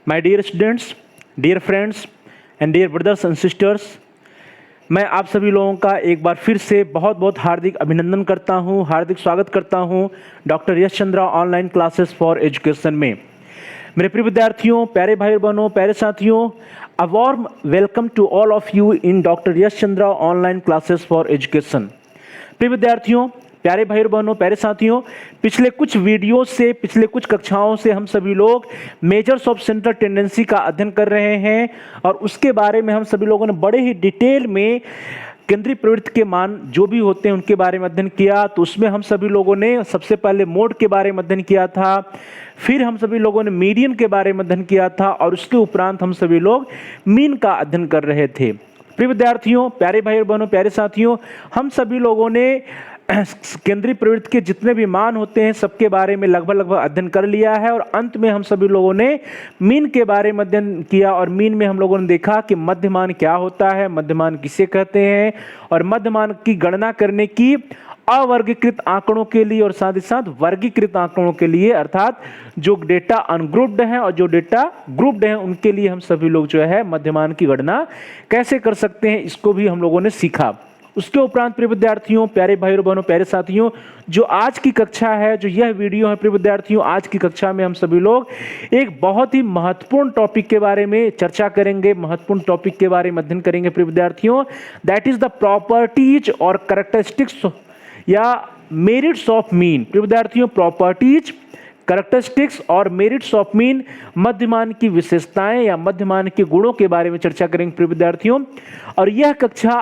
My dear students, dear friends and dear brothers and sisters, मैं आप सभी लोगों का एक बार फिर से बहुत बहुत हार्दिक अभिनंदन करता हूं, हार्दिक स्वागत करता हूं doctor Yash Chandra online classes for education में। मेरे प्रिय विद्यार्थियों, प्यारे भाई बहनों, प्यारे साथियों, a warm welcome to all of you in doctor Yash Chandra online classes for education. प्रिय विद्यार्थियों, प्यारे भाई बहनों, प्यारे साथियों, पिछले कुछ वीडियो से, पिछले कुछ कक्षाओं से हम सभी लोग मेजर्स ऑफ सेंट्रल टेंडेंसी का अध्ययन कर रहे हैं और उसके बारे में हम सभी लोगों ने बड़े ही डिटेल में केंद्रीय प्रवृत्ति के मान जो भी होते हैं उनके बारे में अध्ययन किया। तो उसमें हम सभी लोगों ने सबसे पहले मोड के बारे में अध्ययन किया था, फिर हम सभी लोगों ने मीडियन के बारे में अध्ययन किया था और उसके उपरांत हम सभी लोग मीन का अध्ययन कर रहे थे। प्रिय विद्यार्थियों, प्यारे भाई बहनों, प्यारे साथियों, हम सभी लोगों ने केंद्रीय प्रवृत्ति के जितने भी मान होते हैं सबके बारे में लगभग अध्ययन कर लिया है और अंत में हम सभी लोगों ने मीन के बारे में अध्ययन किया और मीन में हम लोगों ने देखा कि मध्यमान क्या होता है, मध्यमान किसे कहते हैं और मध्यमान की गणना करने की अवर्गीकृत आंकड़ों के लिए और साथ ही साथ वर्गीकृत आंकड़ों के लिए, अर्थात जो डेटा अनग्रुप्ड हैं और जो डेटा ग्रुप्ड हैं उनके लिए हम सभी लोग जो है मध्यमान की गणना कैसे कर सकते हैं, इसको भी हम लोगों ने सीखा। उसके उपरांत प्रिय विद्यार्थियों, प्यारे भाइयों बहनों, प्यारे साथियों, जो आज की कक्षा है, जो यह वीडियो है प्रिय विद्यार्थियों, आज की कक्षा में हम सभी लोग एक बहुत ही महत्वपूर्ण टॉपिक के बारे में चर्चा करेंगे, महत्वपूर्ण टॉपिक के बारे में अध्ययन करेंगे प्रिय विद्यार्थियों। दैट इज द प्रॉपर्टीज और कैरेक्टरिस्टिक्स या मेरिट्स ऑफ मीन। प्रिय विद्यार्थियों, प्रॉपर्टीज, कैरेक्टरिस्टिक्स और मेरिट्स ऑफ मीन, मध्यमान की विशेषताएं या मध्यमान के गुणों के बारे में चर्चा करेंगे प्रिय विद्यार्थियों। और यह कक्षा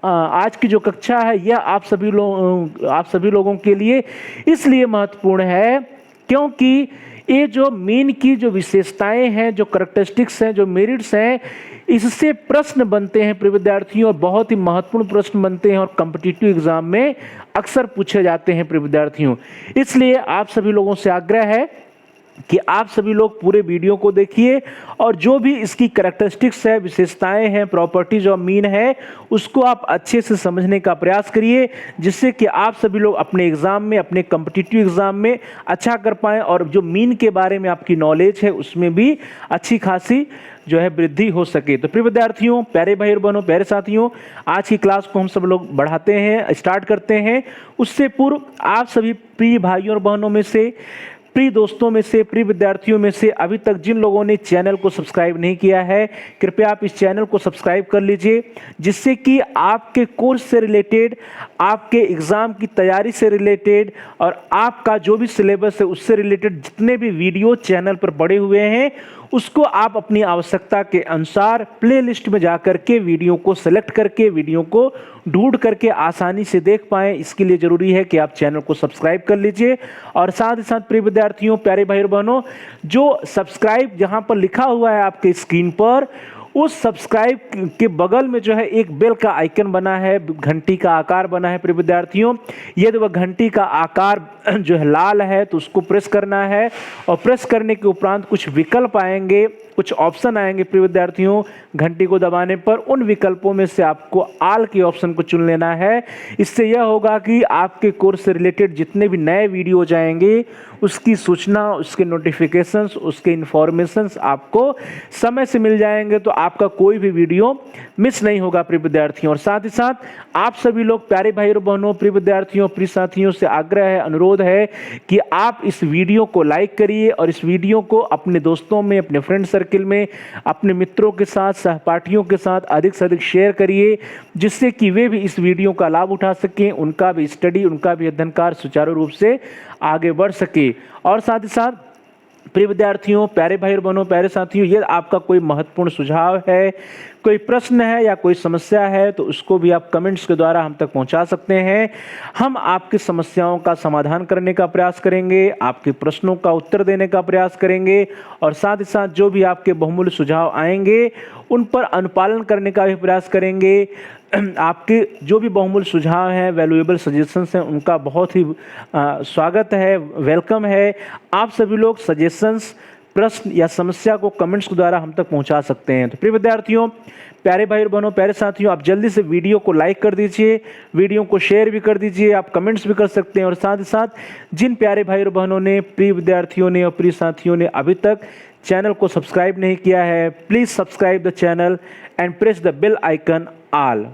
आज की जो कक्षा है यह आप सभी लोगों के लिए इसलिए महत्वपूर्ण है क्योंकि ये जो मीन की जो विशेषताएं हैं, जो कैरेक्टरिस्टिक्स हैं, जो मेरिट्स हैं, इससे प्रश्न बनते हैं प्रिय विद्यार्थियों और बहुत ही महत्वपूर्ण प्रश्न बनते हैं और कॉम्पिटिटिव एग्जाम में अक्सर पूछे जाते हैं प्रिय विद्यार्थियों। इसलिए आप सभी लोगों से आग्रह है कि आप सभी लोग पूरे वीडियो को देखिए और जो भी इसकी कैरेक्टरिस्टिक्स है, विशेषताएं हैं, प्रॉपर्टीज और मीन है, उसको आप अच्छे से समझने का प्रयास करिए जिससे कि आप सभी लोग अपने एग्जाम में, अपने कॉम्पिटिटिव एग्जाम में अच्छा कर पाएं और जो मीन के बारे में आपकी नॉलेज है उसमें भी अच्छी खासी जो है वृद्धि हो सके। तो प्रिय विद्यार्थियों, प्यारे भाई बहनों, प्यारे साथियों, आज की क्लास को हम सब लोग बढ़ाते हैं, स्टार्ट करते हैं। उससे पूर्व आप सभी प्रिय भाइयों और बहनों में से, प्रिय दोस्तों में से, प्रिय विद्यार्थियों में से अभी तक जिन लोगों ने चैनल को सब्सक्राइब नहीं किया है, कृपया आप इस चैनल को सब्सक्राइब कर लीजिए जिससे कि आपके कोर्स से रिलेटेड, आपके एग्जाम की तैयारी से रिलेटेड और आपका जो भी सिलेबस है उससे रिलेटेड जितने भी वीडियो चैनल पर पड़े हुए हैं उसको आप अपनी आवश्यकता के अनुसार प्लेलिस्ट में जाकर के वीडियो को सेलेक्ट करके, वीडियो को ढूंढ करके आसानी से देख पाएं। इसके लिए जरूरी है कि आप चैनल को सब्सक्राइब कर लीजिए और साथ ही साथ प्रिय विद्यार्थियों, प्यारे भाई बहनों, जो सब्सक्राइब जहां पर लिखा हुआ है आपके स्क्रीन पर, उस सब्सक्राइब के बगल में जो है एक बेल का आइकन बना है, घंटी का आकार बना है प्रिय विद्यार्थियों। यदि वह घंटी का आकार जो है लाल है तो उसको प्रेस करना है और प्रेस करने के उपरांत कुछ विकल्प आएंगे, कुछ ऑप्शन आएंगे प्रिय विद्यार्थियों। घंटी को दबाने पर उन विकल्पों में से आपको आल के ऑप्शन को चुन लेना है। इससे यह होगा कि आपके कोर्स से रिलेटेड जितने भी नए वीडियो जाएंगे उसकी सूचना, उसके नोटिफिकेशंस, उसके इंफॉर्मेशंस आपको समय से मिल जाएंगे, तो आपका कोई भी वीडियो मिस नहीं होगा प्रिय विद्यार्थियों। और साथ ही साथ आप सभी लोग प्यारे भाई और बहनों, प्रिय विद्यार्थियों, प्रिय साथियों से आग्रह है, अनुरोध है कि आप इस वीडियो को लाइक करिए और इस वीडियो को अपने दोस्तों में, अपने फ्रेंड सर्किल में, अपने मित्रों के साथ, सहपाठियों के साथ अधिक से अधिक शेयर करिए जिससे कि वे भी इस वीडियो का लाभ उठा सकें, उनका भी स्टडी, उनका भी अध्ययन कार्य सुचारू रूप से आगे बढ़ सके। और साथ ही साथ प्रिय विद्यार्थियों, प्यारे भाई और बहनों, प्यारे साथियों, यदि आपका कोई महत्वपूर्ण सुझाव है, कोई प्रश्न है या कोई समस्या है तो उसको भी आप कमेंट्स के द्वारा हम तक पहुंचा सकते हैं। हम आपकी समस्याओं का समाधान करने का प्रयास करेंगे, आपके प्रश्नों का उत्तर देने का प्रयास करेंगे और साथ ही साथ जो भी आपके बहुमूल्य सुझाव आएंगे उन पर अनुपालन करने का भी प्रयास करेंगे। आपके जो भी बहुमूल्य सुझाव हैं, वैल्यूएबल सजेशंस हैं, उनका बहुत ही स्वागत है, वेलकम है। आप सभी लोग सजेशंस प्रश्न या समस्या को कमेंट्स के द्वारा हम तक पहुंचा सकते हैं। तो प्रिय विद्यार्थियों, प्यारे भाई और बहनों, प्यारे साथियों, आप जल्दी से वीडियो को लाइक कर दीजिए, वीडियो को शेयर भी कर दीजिए, आप कमेंट्स भी कर सकते हैं। और साथ ही साथ जिन प्यारे भाई और बहनों ने, प्रिय विद्यार्थियों ने और प्रिय साथियों ने अभी तक चैनल को सब्सक्राइब नहीं किया है, please subscribe the channel and press the bell icon all.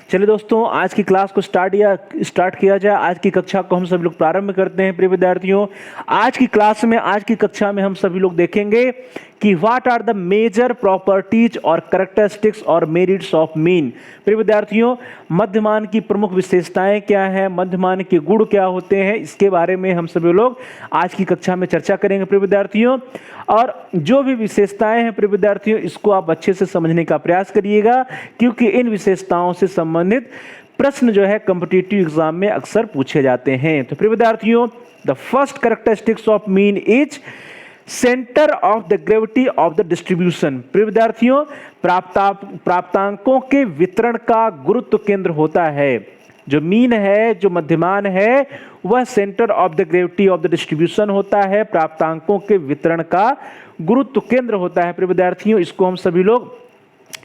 चलिए दोस्तों, आज की क्लास को स्टार्ट किया जाए। आज की कक्षा को हम सभी लोग प्रारंभ करते हैं। प्रिय विद्यार्थियों, आज की क्लास में, आज की कक्षा में हम सभी लोग देखेंगे कि what are the major properties और कैरेक्टरिस्टिक्स और मेरिट्स ऑफ मीन। प्रिय विद्यार्थियों, मध्यमान की प्रमुख विशेषताएं क्या है, मध्यमान के गुण क्या होते हैं, इसके बारे में हम सभी लोग आज की कक्षा में चर्चा करेंगे। प्रिय विद्यार्थियों, और जो भी विशेषताएं हैं प्रिय विद्यार्थियों, इसको आप अच्छे से समझने का प्रयास करिएगा, क्योंकि इन विशेषताओं से संबंधित प्रश्न जो है कॉम्पिटिटिव एग्जाम में अक्सर पूछे जाते हैं। तो प्रिय विद्यार्थियों, the first characteristics of mean is centre of the gravity of the distribution. प्रिय विद्यार्थियों, प्राप्तांकों के वितरण का गुरुत्व केंद्र होता है। जो मीन है, जो मध्यमान है, वह centre of the gravity of the distribution होता है, प्राप्तांकों के वितरण का गुरुत्व केंद्र होता है। प्रिय विद्यार्थियों, इसको हम सभी लोग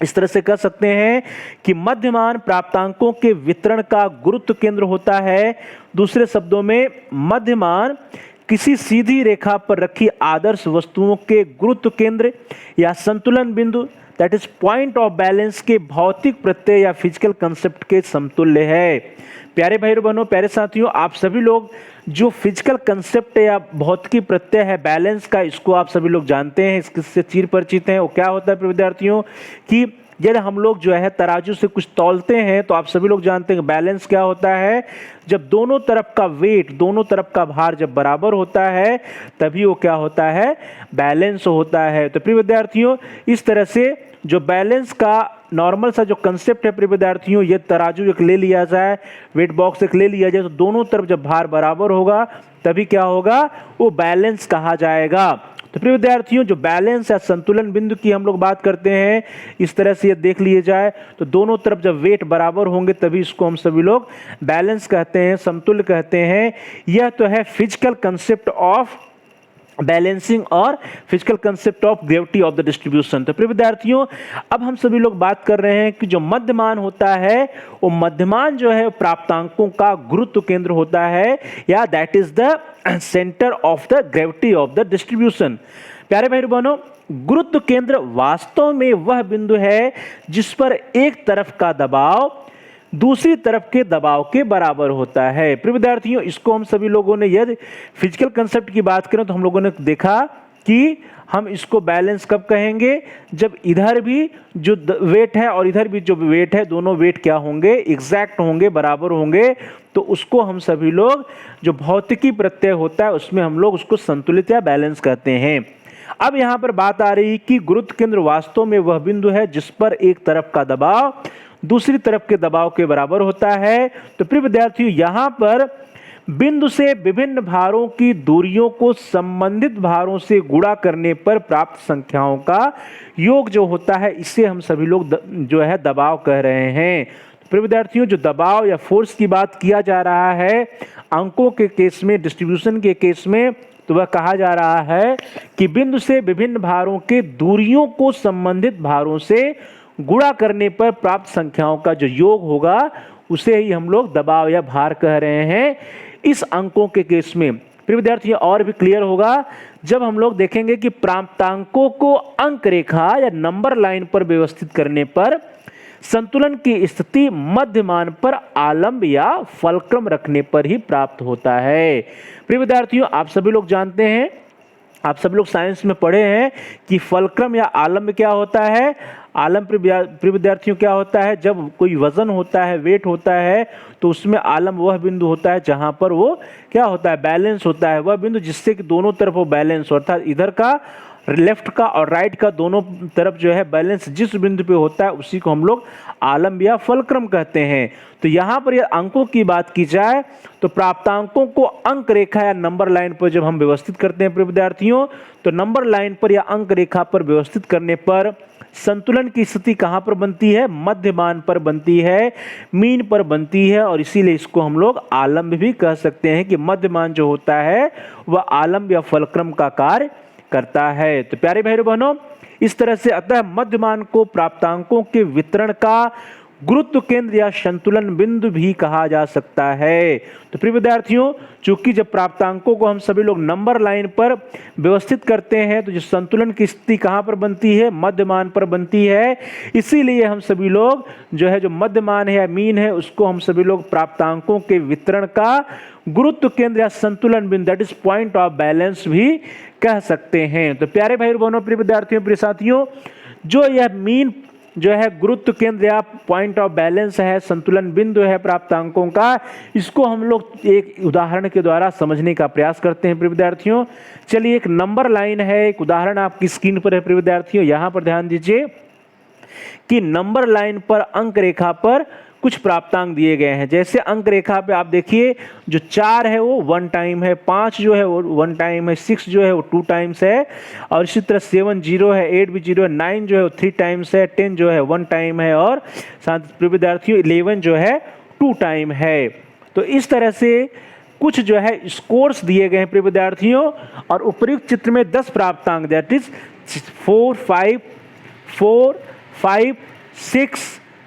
इस तरह से कह सकते हैं कि मध्यमान प्राप्तांकों के वितरण का गुरुत्व केंद्र होता है। दूसरे शब्दों में, मध्यमान किसी सीधी रेखा पर रखी आदर्श वस्तुओं के गुरुत्व केंद्र या संतुलन बिंदु, that is point of balance के भौतिक प्रत्यय या फिजिकल कंसेप्ट के समतुल्य है। प्यारे भाई बहनों, प्यारे साथियों, आप सभी लोग जो फिजिकल कंसेप्ट या भौतिकी प्रत्यय है बैलेंस का, इसको आप सभी लोग जानते हैं, इससे चिर परिचित हैं। वो क्या होता है विद्यार्थियों कि यदि हम लोग जो है तराजू से कुछ तौलते हैं, तो आप सभी लोग जानते हैं बैलेंस क्या होता है। जब दोनों तरफ का वेट, दोनों तरफ का भार जब बराबर होता है, तभी वो क्या होता है, बैलेंस होता है। तो प्रिय विद्यार्थियों, इस तरह से जो बैलेंस का नॉर्मल सा जो कंसेप्ट है प्रिय विद्यार्थियों, ये तराजू एक ले लिया जाए, वेट बॉक्स एक ले लिया जाए, तो दोनों तरफ जब भार बराबर होगा तभी क्या होगा, वो बैलेंस कहा जाएगा। तो प्रिय विद्यार्थियों, जो बैलेंस या संतुलन बिंदु की हम लोग बात करते हैं, इस तरह से ये देख लिए जाए तो दोनों तरफ जब वेट बराबर होंगे तभी इसको हम सभी लोग बैलेंस कहते हैं, समतुल्य कहते हैं। यह तो है फिजिकल कंसेप्ट ऑफ बैलेंसिंग और physical concept of gravity of the distribution. तो प्रिय विद्यार्थियों, अब हम सभी लोग बात कर रहे हैं कि जो मध्यमान होता है, वो मध्यमान जो है प्राप्तांकों का गुरुत्व केंद्र होता है, या that is the centre of the gravity of the distribution. प्यारे भाई बहनों, गुरुत्व केंद्र वास्तव में वह बिंदु है जिस पर एक तरफ का दबाव दूसरी तरफ के दबाव के बराबर होता है। प्रिय विद्यार्थियों, इसको हम सभी लोगों ने, यदि फिजिकल कंसेप्ट की बात करें तो हम लोगों ने देखा कि हम इसको बैलेंस कब कहेंगे, जब इधर भी जो वेट है और इधर भी जो वेट है, दोनों वेट क्या होंगे, एग्जैक्ट होंगे, बराबर होंगे, तो उसको हम सभी लोग, जो भौतिकी प्रत्यय होता है उसमें हम लोग उसको संतुलित या बैलेंस कहते हैं। अब यहां पर बात आ रही कि गुरुत्व केंद्र वास्तव में वह बिंदु है जिस पर एक तरफ का दबाव दूसरी तरफ के दबाव के बराबर होता है। तो प्रिय विद्यार्थियों, यहां पर बिंदु से विभिन्न भारों की दूरियों को संबंधित भारों से गुणा करने पर प्राप्त संख्याओं का योग जो होता है, इससे हम सभी लोग जो है दबाव कह रहे हैं। तो प्रिय विद्यार्थियों, जो दबाव या फोर्स की बात किया जा रहा है अंकों के केस में, डिस्ट्रीब्यूशन के केस में, तो वह कहा जा रहा है कि बिंदु से विभिन्न भारों के दूरियों को संबंधित भारों से गुणा करने पर प्राप्त संख्याओं का जो योग होगा उसे ही हम लोग दबाव या भार कह रहे हैं इस अंकों के केस में। प्रिय विद्यार्थी, और भी क्लियर होगा जब हम लोग देखेंगे कि प्राप्तांकों को अंक रेखा या नंबर लाइन पर व्यवस्थित करने पर संतुलन की स्थिति मध्यमान पर आलंब या फलक्रम रखने पर ही प्राप्त होता है। प्रिय विद्यार्थियों, आप सभी लोग जानते हैं आप सब लोग साइंस में पढ़े हैं कि फलक्रम या आलम्ब क्या होता है। आलम्ब प्रिय विद्यार्थियों क्या होता है, जब कोई वजन होता है, वेट होता है, तो उसमें आलम्ब वह बिंदु होता है जहां पर वो क्या होता है, बैलेंस होता है। वह बिंदु जिससे कि दोनों तरफ वो बैलेंस, अर्थात इधर का, लेफ्ट का और राइट का दोनों तरफ जो है बैलेंस जिस बिंदु पे होता है उसी को हम लोग आलम्ब या फलक्रम कहते हैं। तो यहाँ पर यह अंकों की बात की जाए तो प्राप्तांकों को अंक रेखा या नंबर लाइन पर जब हम व्यवस्थित करते हैं प्रिय विद्यार्थियों, तो नंबर लाइन पर या अंक रेखा पर व्यवस्थित करने पर संतुलन की स्थिति कहां पर बनती है, मध्यमान पर बनती है, मीन पर बनती है, और इसीलिए इसको हम लोग आलम्ब भी कह सकते हैं कि मध्यमान जो होता है वह आलम्ब या फलक्रम का कार्य करता है। तो प्यारे भाई बहनों, इस तरह से अतः मध्यमान को प्राप्तांकों के वितरण का गुरुत्व केंद्र या संतुलन बिंदु भी कहा जा सकता है। तो प्रिय विद्यार्थियों, चूंकि जब प्राप्तांकों को हम सभी लोग नंबर लाइन पर व्यवस्थित करते हैं तो जो संतुलन की स्थिति कहां पर बनती है, मध्यमान पर बनती है। इसीलिए हम सभी लोग जो है, जो मध्यमान है या मीन है, उसको हम सभी लोग प्राप्तांकों के वितरण का गुरुत्व केंद्र या संतुलन बिंदु, that is point of balance भी कह सकते हैं। तो प्यारे भाई बहनों, प्रिय विद्यार्थियों, प्रिय साथियों, जो यह मीन जो है गुरुत्व केंद्र या पॉइंट ऑफ बैलेंस है, संतुलन बिंदु है प्राप्तांकों का, इसको हम लोग एक उदाहरण के द्वारा समझने का प्रयास करते हैं प्रिय विद्यार्थियों। चलिए, एक नंबर लाइन है, एक उदाहरण आपकी स्क्रीन पर है प्रिय विद्यार्थियों। यहां पर ध्यान दीजिए कि नंबर लाइन पर अंक रेखा पर कुछ प्राप्तांक दिए गए हैं। जैसे अंक रेखा पे आप देखिए, जो 4 है वो 1 टाइम है, 5 जो है वो 1 टाइम है, 6 जो है वो 2 टाइम्स है, और इसी तरह 7 0 है, 8 भी 0 है, 9 जो है वो 3 टाइम्स है, 10 जो है 1 टाइम है, और साथ प्रिय विद्यार्थियों 11 जो है 2 टाइम है। तो इस तरह से कुछ जो है स्कोर्स दिए गए हैं प्रिय विद्यार्थियों, और उपयुक्त चित्र में 10 प्राप्तांक, दैट इज 4 5 4 5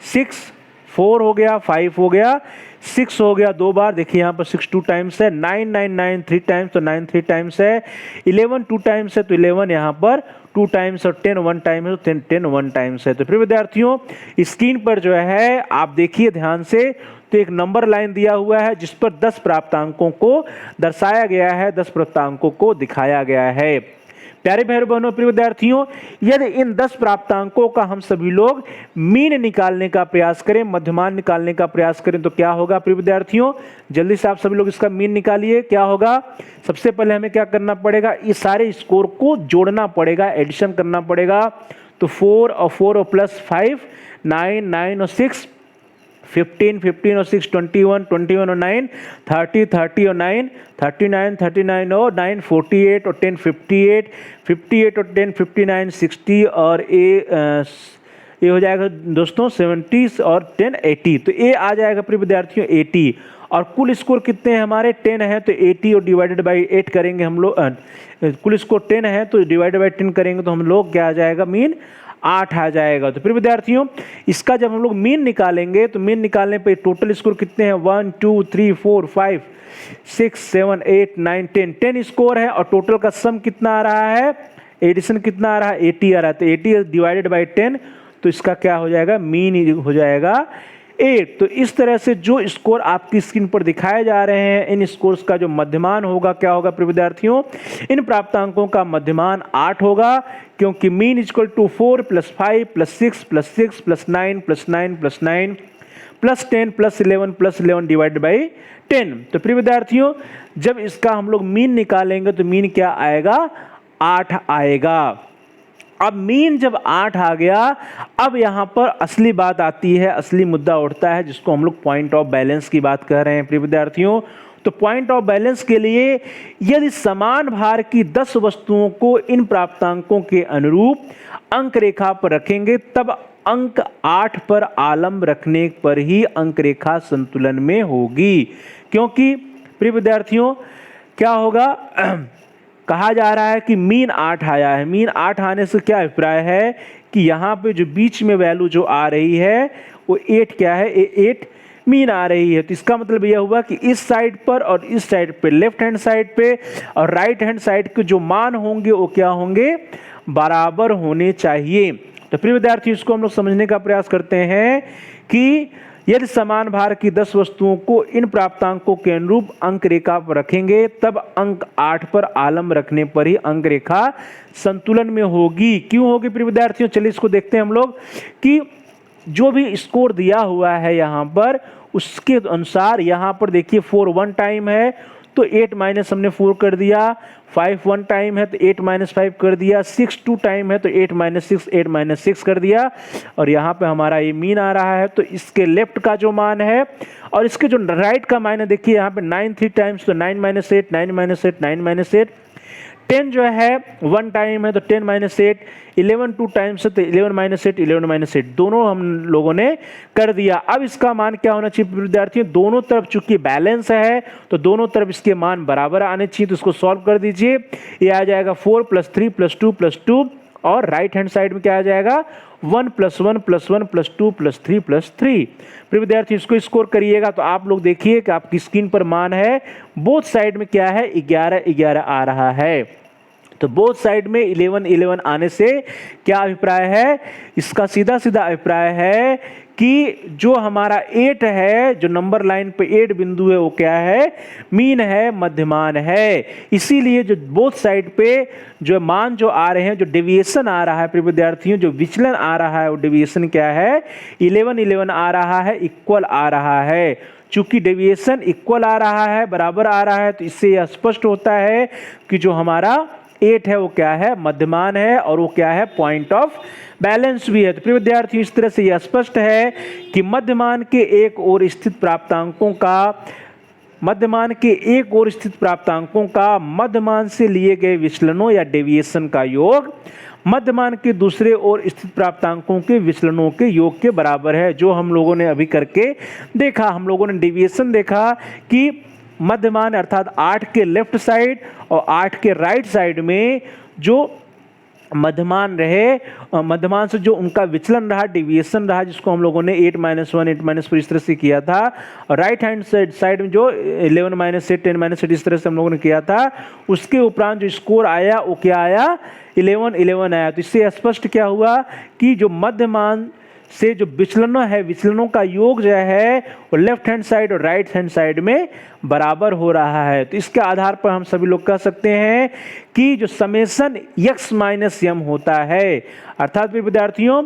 6 4 हो गया, 5 हो गया, 6 हो गया 2 बार, देखिए यहाँ पर 6 2 टाइम्स है, 9 9 9 3 टाइम्स, तो 9 3 टाइम्स है, 11 2 टाइम्स है, तो 11 यहाँ पर 2 टाइम्स, और 10 1 टाइम है, तो 10 1 टाइम्स है। तो फिर विद्यार्थियों, स्क्रीन पर जो है आप देखिए ध्यान से, तो एक नंबर लाइन दिया हुआ है जिस पर 10 प्राप्तांकों को दर्शाया गया है, 10 प्राप्तांकों को दिखाया गया है। प्यारे भाई बहनों, प्रिय विद्यार्थियों, यदि इन 10 प्राप्तांकों का हम सभी लोग मीन निकालने का प्रयास करें, मध्यमान निकालने का प्रयास करें, तो क्या होगा प्रिय विद्यार्थियों, जल्दी से आप सभी लोग इसका मीन निकालिए। क्या होगा, सबसे पहले हमें क्या करना पड़ेगा, इस सारे स्कोर को जोड़ना पड़ेगा, एडिशन करना पड़ेगा। तो 4 और प्लस 5 9 9 और 6 15 15 और 6 21 21 और 9 30 30 और 9 39 39 और 9 48 और 10 58 58 और 10 59 60 और ये हो जाएगा दोस्तों 70 और 10 80। तो ये आ जाएगा प्रिय विद्यार्थियों 80, और कुल स्कोर कितने हैं हमारे, 10 है, तो 80 और डिवाइडेड बाई 8 करेंगे हम लोग, कुल स्कोर 10 है तो डिवाइडेड बाई 10 करेंगे तो हम लोग क्या आ जाएगा, मीन 8 आ जाएगा। तो फिर विद्यार्थियों, इसका जब हम लोग मीन निकालेंगे तो मीन निकालने पे टोटल स्कोर कितने हैं, 1 2 3 4 5 6 7 8 9 10 10 स्कोर है, और टोटल का सम कितना आ रहा है, एडिशन कितना आ रहा है, 80 आ रहा है। तो 80 डिवाइडेड बाई 10, तो इसका क्या हो जाएगा, मीन हो जाएगा 8। तो इस तरह से जो स्कोर आपकी स्क्रीन पर दिखाए जा रहे हैं, इन स्कोर्स का जो मध्यमान होगा क्या होगा प्रिय विद्यार्थियों, इन प्राप्तांकों का मध्यमान 8 होगा, क्योंकि mean equal to 4 + 5 + 6 + 6 + 9 + 9 + 9 + 10 + 11 + 11 divided by 10। तो प्रिय विद्यार्थियों, जब इसका हम लोग मीन निकालेंगे तो मीन क्या आएगा, 8 आएगा। अब मीन जब 8 आ गया, अब यहां पर असली बात आती है, असली मुद्दा उठता है, जिसको हम लोग पॉइंट ऑफ बैलेंस की बात कर रहे हैं प्रिय विद्यार्थियों। तो पॉइंट ऑफ बैलेंस के लिए यदि समान भार की 10 वस्तुओं को इन प्राप्तांकों के अनुरूप अंक रेखा पर रखेंगे, तब अंक 8 पर आलम्ब रखने पर ही अंक रेखा संतुलन में होगी। क्योंकि प्रिय विद्यार्थियों क्या होगा, कहा जा रहा है कि मीन 8 आया है। मीन 8 आने से क्या अभिप्राय है कि यहाँ पे जो बीच में वैल्यू जो आ रही है वो 8 क्या है, 8 मीन आ रही है। तो इसका मतलब यह हुआ कि इस साइड पर और इस साइड पे, लेफ्ट हैंड साइड पे और राइट हैंड साइड के जो मान होंगे वो क्या होंगे, बराबर होने चाहिए। तो प्रिय विद्यार्थी, इसको हम लोग समझने का प्रयास करते हैं कि यदि समान भार की 10 वस्तुओं को इन प्राप्तांकों के अनुरूप अंक रेखा पर रखेंगे तब अंक 8 पर आलम रखने पर ही अंक रेखा संतुलन में होगी। क्यों होगी प्रिय विद्यार्थियों, चलिए इसको देखते हैं हम लोग कि जो भी स्कोर दिया हुआ है यहाँ पर उसके अनुसार यहाँ पर देखिए 4 1 टाइम है तो 8 माइनस हमने 4 कर दिया, 5 1 टाइम है तो 8 माइनस 5 कर दिया, 6 2 टाइम है तो 8 माइनस 6 कर दिया और यहाँ पे हमारा ये मीन आ रहा है तो इसके लेफ्ट का जो मान है और इसके जो राइट का मान है देखिए यहाँ पे 9 3 टाइम्स तो 9 माइनस 8 9 माइनस 8 9 माइनस 8, 10 जो है 1 टाइम है तो 10 माइनस 8, 11 2 टाइम्स है तो 11 माइनस 8 11 माइनस 8 दोनों हम लोगों ने कर दिया। अब इसका मान क्या होना चाहिए विद्यार्थियों, दोनों तरफ चूंकि बैलेंस है तो दोनों तरफ इसके मान बराबर आने चाहिए, तो इसको सॉल्व कर दीजिए। ये आ जाएगा 4 + 3 + 2 + 2 और राइट हैंड साइड में क्या आ जाएगा 1 + 1 + 1 + 2 + 3 + 3। फिर विद्यार्थी इसको स्कोर करिएगा तो आप लोग देखिए कि आपकी स्क्रीन पर मान है बोथ साइड में क्या है 11 11 आ रहा है। तो बोथ साइड में 11 11 आने से क्या अभिप्राय है, इसका सीधा सीधा अभिप्राय है कि जो हमारा 8 है, जो नंबर लाइन पे 8 बिंदु है वो क्या है, मीन है, मध्यमान है। इसीलिए जो बोथ साइड पे जो मान जो आ रहे हैं, जो डेविएशन आ रहा है प्रिय विद्यार्थियों, जो विचलन आ रहा है वो डेविएशन क्या है 11 11 आ रहा है, इक्वल आ रहा है। चूंकि डेविएशन इक्वल आ रहा है, बराबर आ रहा है, तो इससे यह स्पष्ट होता है कि जो हमारा 8 है वो क्या है, मध्यमान है और वो क्या है, पॉइंट ऑफ बैलेंस भी है। तो प्रिय विद्यार्थियों इस तरह से यह स्पष्ट है कि मध्यमान के एक ओर स्थित प्राप्तांकों का मध्यमान से लिए गए विचलनों या डेविएशन का योग मध्यमान के दूसरे ओर स्थित प्राप्तांकों के विचलनों के योग के बराबर है। जो हम लोगों ने अभी करके देखा, हम लोगों ने डेविएशन देखा कि मध्यमान अर्थात 8 के लेफ्ट साइड और 8 के राइट साइड में जो मध्यमान रहे, मध्यमान से जो उनका विचलन रहा, डेविएशन रहा, जिसको हम लोगों ने 8 - 1 8 - 4 इस तरह से किया था, और राइट हैंड साइड में जो 11 - 8 10 - 8 इस तरह से हम लोगों ने किया था, उसके उपरांत जो स्कोर आया वो क्या आया 11 11 आया। तो इससे स्पष्ट क्या हुआ कि जो मध्यमान से जो विचलनों है, विचलनों का योग जो है वो लेफ्ट हैंड साइड और राइट हैंड साइड में बराबर हो रहा है। तो इसके आधार पर हम सभी लोग कह सकते हैं कि जो समेशन x - m होता है, अर्थात विद्यार्थियों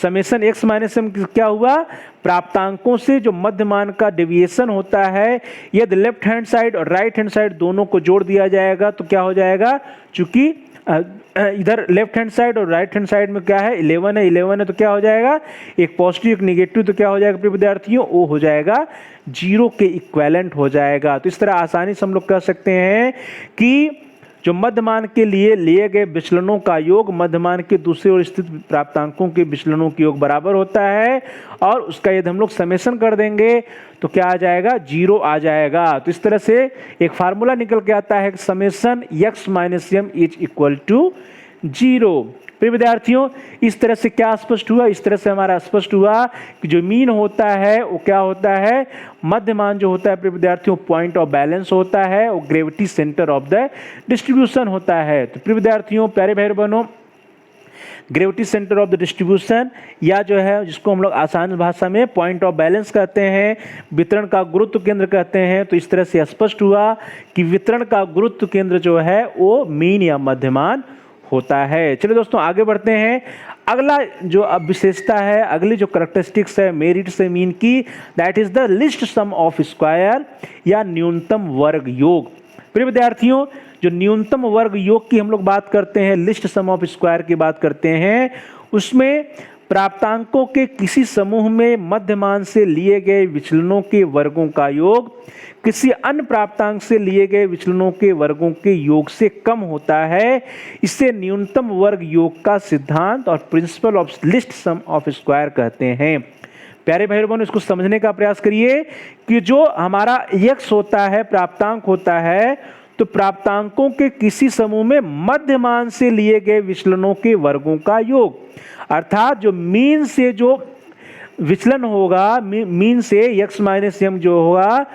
समेशन x - m क्या हुआ, प्राप्तांकों से जो मध्यमान का डेविएशन होता है, यदि लेफ्ट हैंड साइड और राइट हैंड साइड दोनों को जोड़ दिया जाएगा तो क्या हो जाएगा, चूंकि इधर लेफ्ट हैंड साइड और राइट हैंड साइड में क्या है 11 है तो क्या हो जाएगा, एक पॉजिटिव एक निगेटिव, तो क्या हो जाएगा प्रिय विद्यार्थियों, वो हो जाएगा 0 के इक्विवेलेंट हो जाएगा। तो इस तरह आसानी से हम लोग कह सकते हैं कि जो मध्यमान के लिए गए विचलनों का योग मध्यमान के दूसरे ओर स्थित प्राप्तांकों के विचलनों के योग बराबर होता है, और उसका यदि हम लोग समेशन कर देंगे तो क्या आ जाएगा 0 आ जाएगा। तो इस तरह से एक फार्मूला निकल के आता है समेशन x - m = 0। प्रिय विद्यार्थियों इस तरह से क्या स्पष्ट हुआ, इस तरह से हमारा स्पष्ट हुआ कि जो मीन होता है वो क्या होता है, मध्यमान जो होता है प्रिय विद्यार्थियों पॉइंट ऑफ बैलेंस होता है, वो gravity centre of the distribution होता है। तो प्रिय विद्यार्थियों प्यारे भाई बहनों, gravity centre of the distribution या जो है जिसको हम लोग आसान भाषा में पॉइंट ऑफ बैलेंस कहते हैं, वितरण का गुरुत्व केंद्र कहते हैं। तो इस तरह से स्पष्ट हुआ कि वितरण का गुरुत्व केंद्र जो है वो मीन या मध्यमान होता है। चलिए दोस्तों आगे बढ़ते हैं। अगला जो अब विशेषता है, अगली जो करैक्टरिस्टिक्स है मेरिट से मीन की, that is the least sum of square या न्यूनतम वर्ग योग। प्रिय विद्यार्थियों जो न्यूनतम वर्ग योग की हम लोग बात करते हैं, लिस्ट सम ऑफ स्क्वायर की बात करते हैं, उसमें प्राप्तांकों के किसी समूह में मध्यमान से लिए गए विचलनों के वर्गों का योग किसी अन्य प्राप्तांक से लिए गए विचलनों के वर्गों के योग से कम होता है। इसे न्यूनतम वर्ग योग का सिद्धांत और principle of least sum of square कहते हैं। प्यारे भाई बहनों इसको समझने का प्रयास करिए कि जो हमारा x होता है, प्राप्तांक होता है, तो प्राप्तांकों के किसी समूह में मध्यमान से लिए गए विचलनों के वर्गों का योग, अर्थात जो मीन से जो विचलन होगा, मीन से x - m जो होगा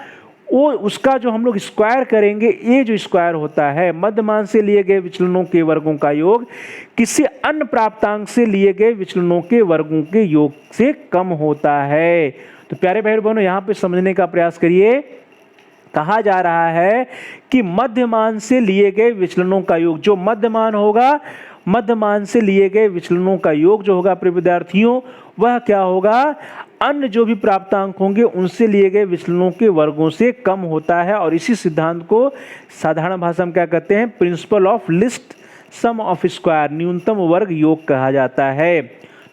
वो उसका जो हम लोग स्क्वायर करेंगे, ये जो स्क्वायर होता है मध्यमान से लिए गए विचलनों के वर्गों का योग किसी अन्य प्राप्तांक से लिए गए विचलनों के वर्गों के योग से कम होता है। तो तो प्यारे भाई बहनों यहाँ पे समझने का प्रयास करिए। कहा जा रहा है कि मध्यमान से लिए गए विचलनों का योग, जो मध्यमान होगा, मध्यमान से लिए गए विचलनों का योग जो होगा प्रिय विद्यार्थियों, वह क्या होगा, अन्य जो भी प्राप्तांक होंगे उनसे लिए गए विचलनों के वर्गों से कम होता है। और इसी सिद्धांत को साधारण भाषा में क्या कहते हैं, principle of least sum of square, न्यूनतम वर्ग योग कहा जाता है।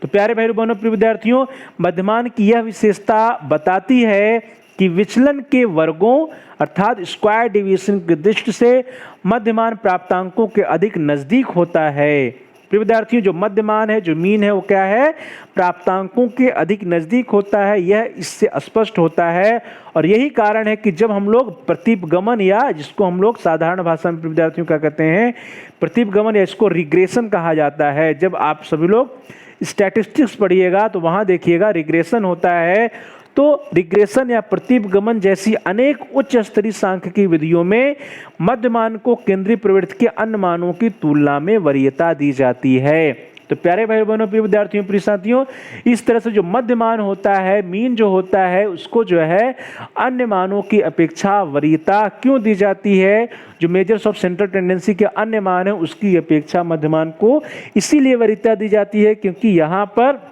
तो प्यारे भाई बहनों प्रिय विद्यार्थियों, मध्यमान की यह विशेषता बताती है कि विचलन के वर्गों अर्थात स्क्वायर डिवीजन की दृष्टि से मध्यमान प्राप्तांकों के अधिक नजदीक होता है। प्रिय विद्यार्थियों, जो मध्यमान है, जो मीन है, वो क्या है, प्राप्तांकों के अधिक नजदीक होता है, यह इससे स्पष्ट होता है। और यही कारण है कि जब हम लोग प्रतिपगमन, या जिसको हम लोग साधारण भाषा में विद्यार्थियों क्या कहते हैं, प्रतिपगमन, या इसको रिग्रेशन कहा जाता है। जब आप सभी लोग स्टैटिस्टिक्स पढ़िएगा तो वहां देखिएगा रिग्रेशन होता है। तो रिग्रेशन या प्रतिपगमन जैसी अनेक उच्च स्तरीय सांख्यिकी विधियों में मध्यमान को केंद्रीय प्रवृत्ति के अन्य मानों की तुलना में वरीयता दी जाती है। तो प्यारे भाई बहनों प्रिय विद्यार्थियों प्रिय साथियों, इस तरह से जो मध्यमान होता है, मीन जो होता है, उसको जो है अन्य मानों की अपेक्षा वरीयता क्यों दी जाती है, जो मेजर्स ऑफ सेंट्रल टेंडेंसी के अन्य मान है उसकी अपेक्षा मध्यमान को इसीलिए वरीयता दी जाती है क्योंकि यहाँ पर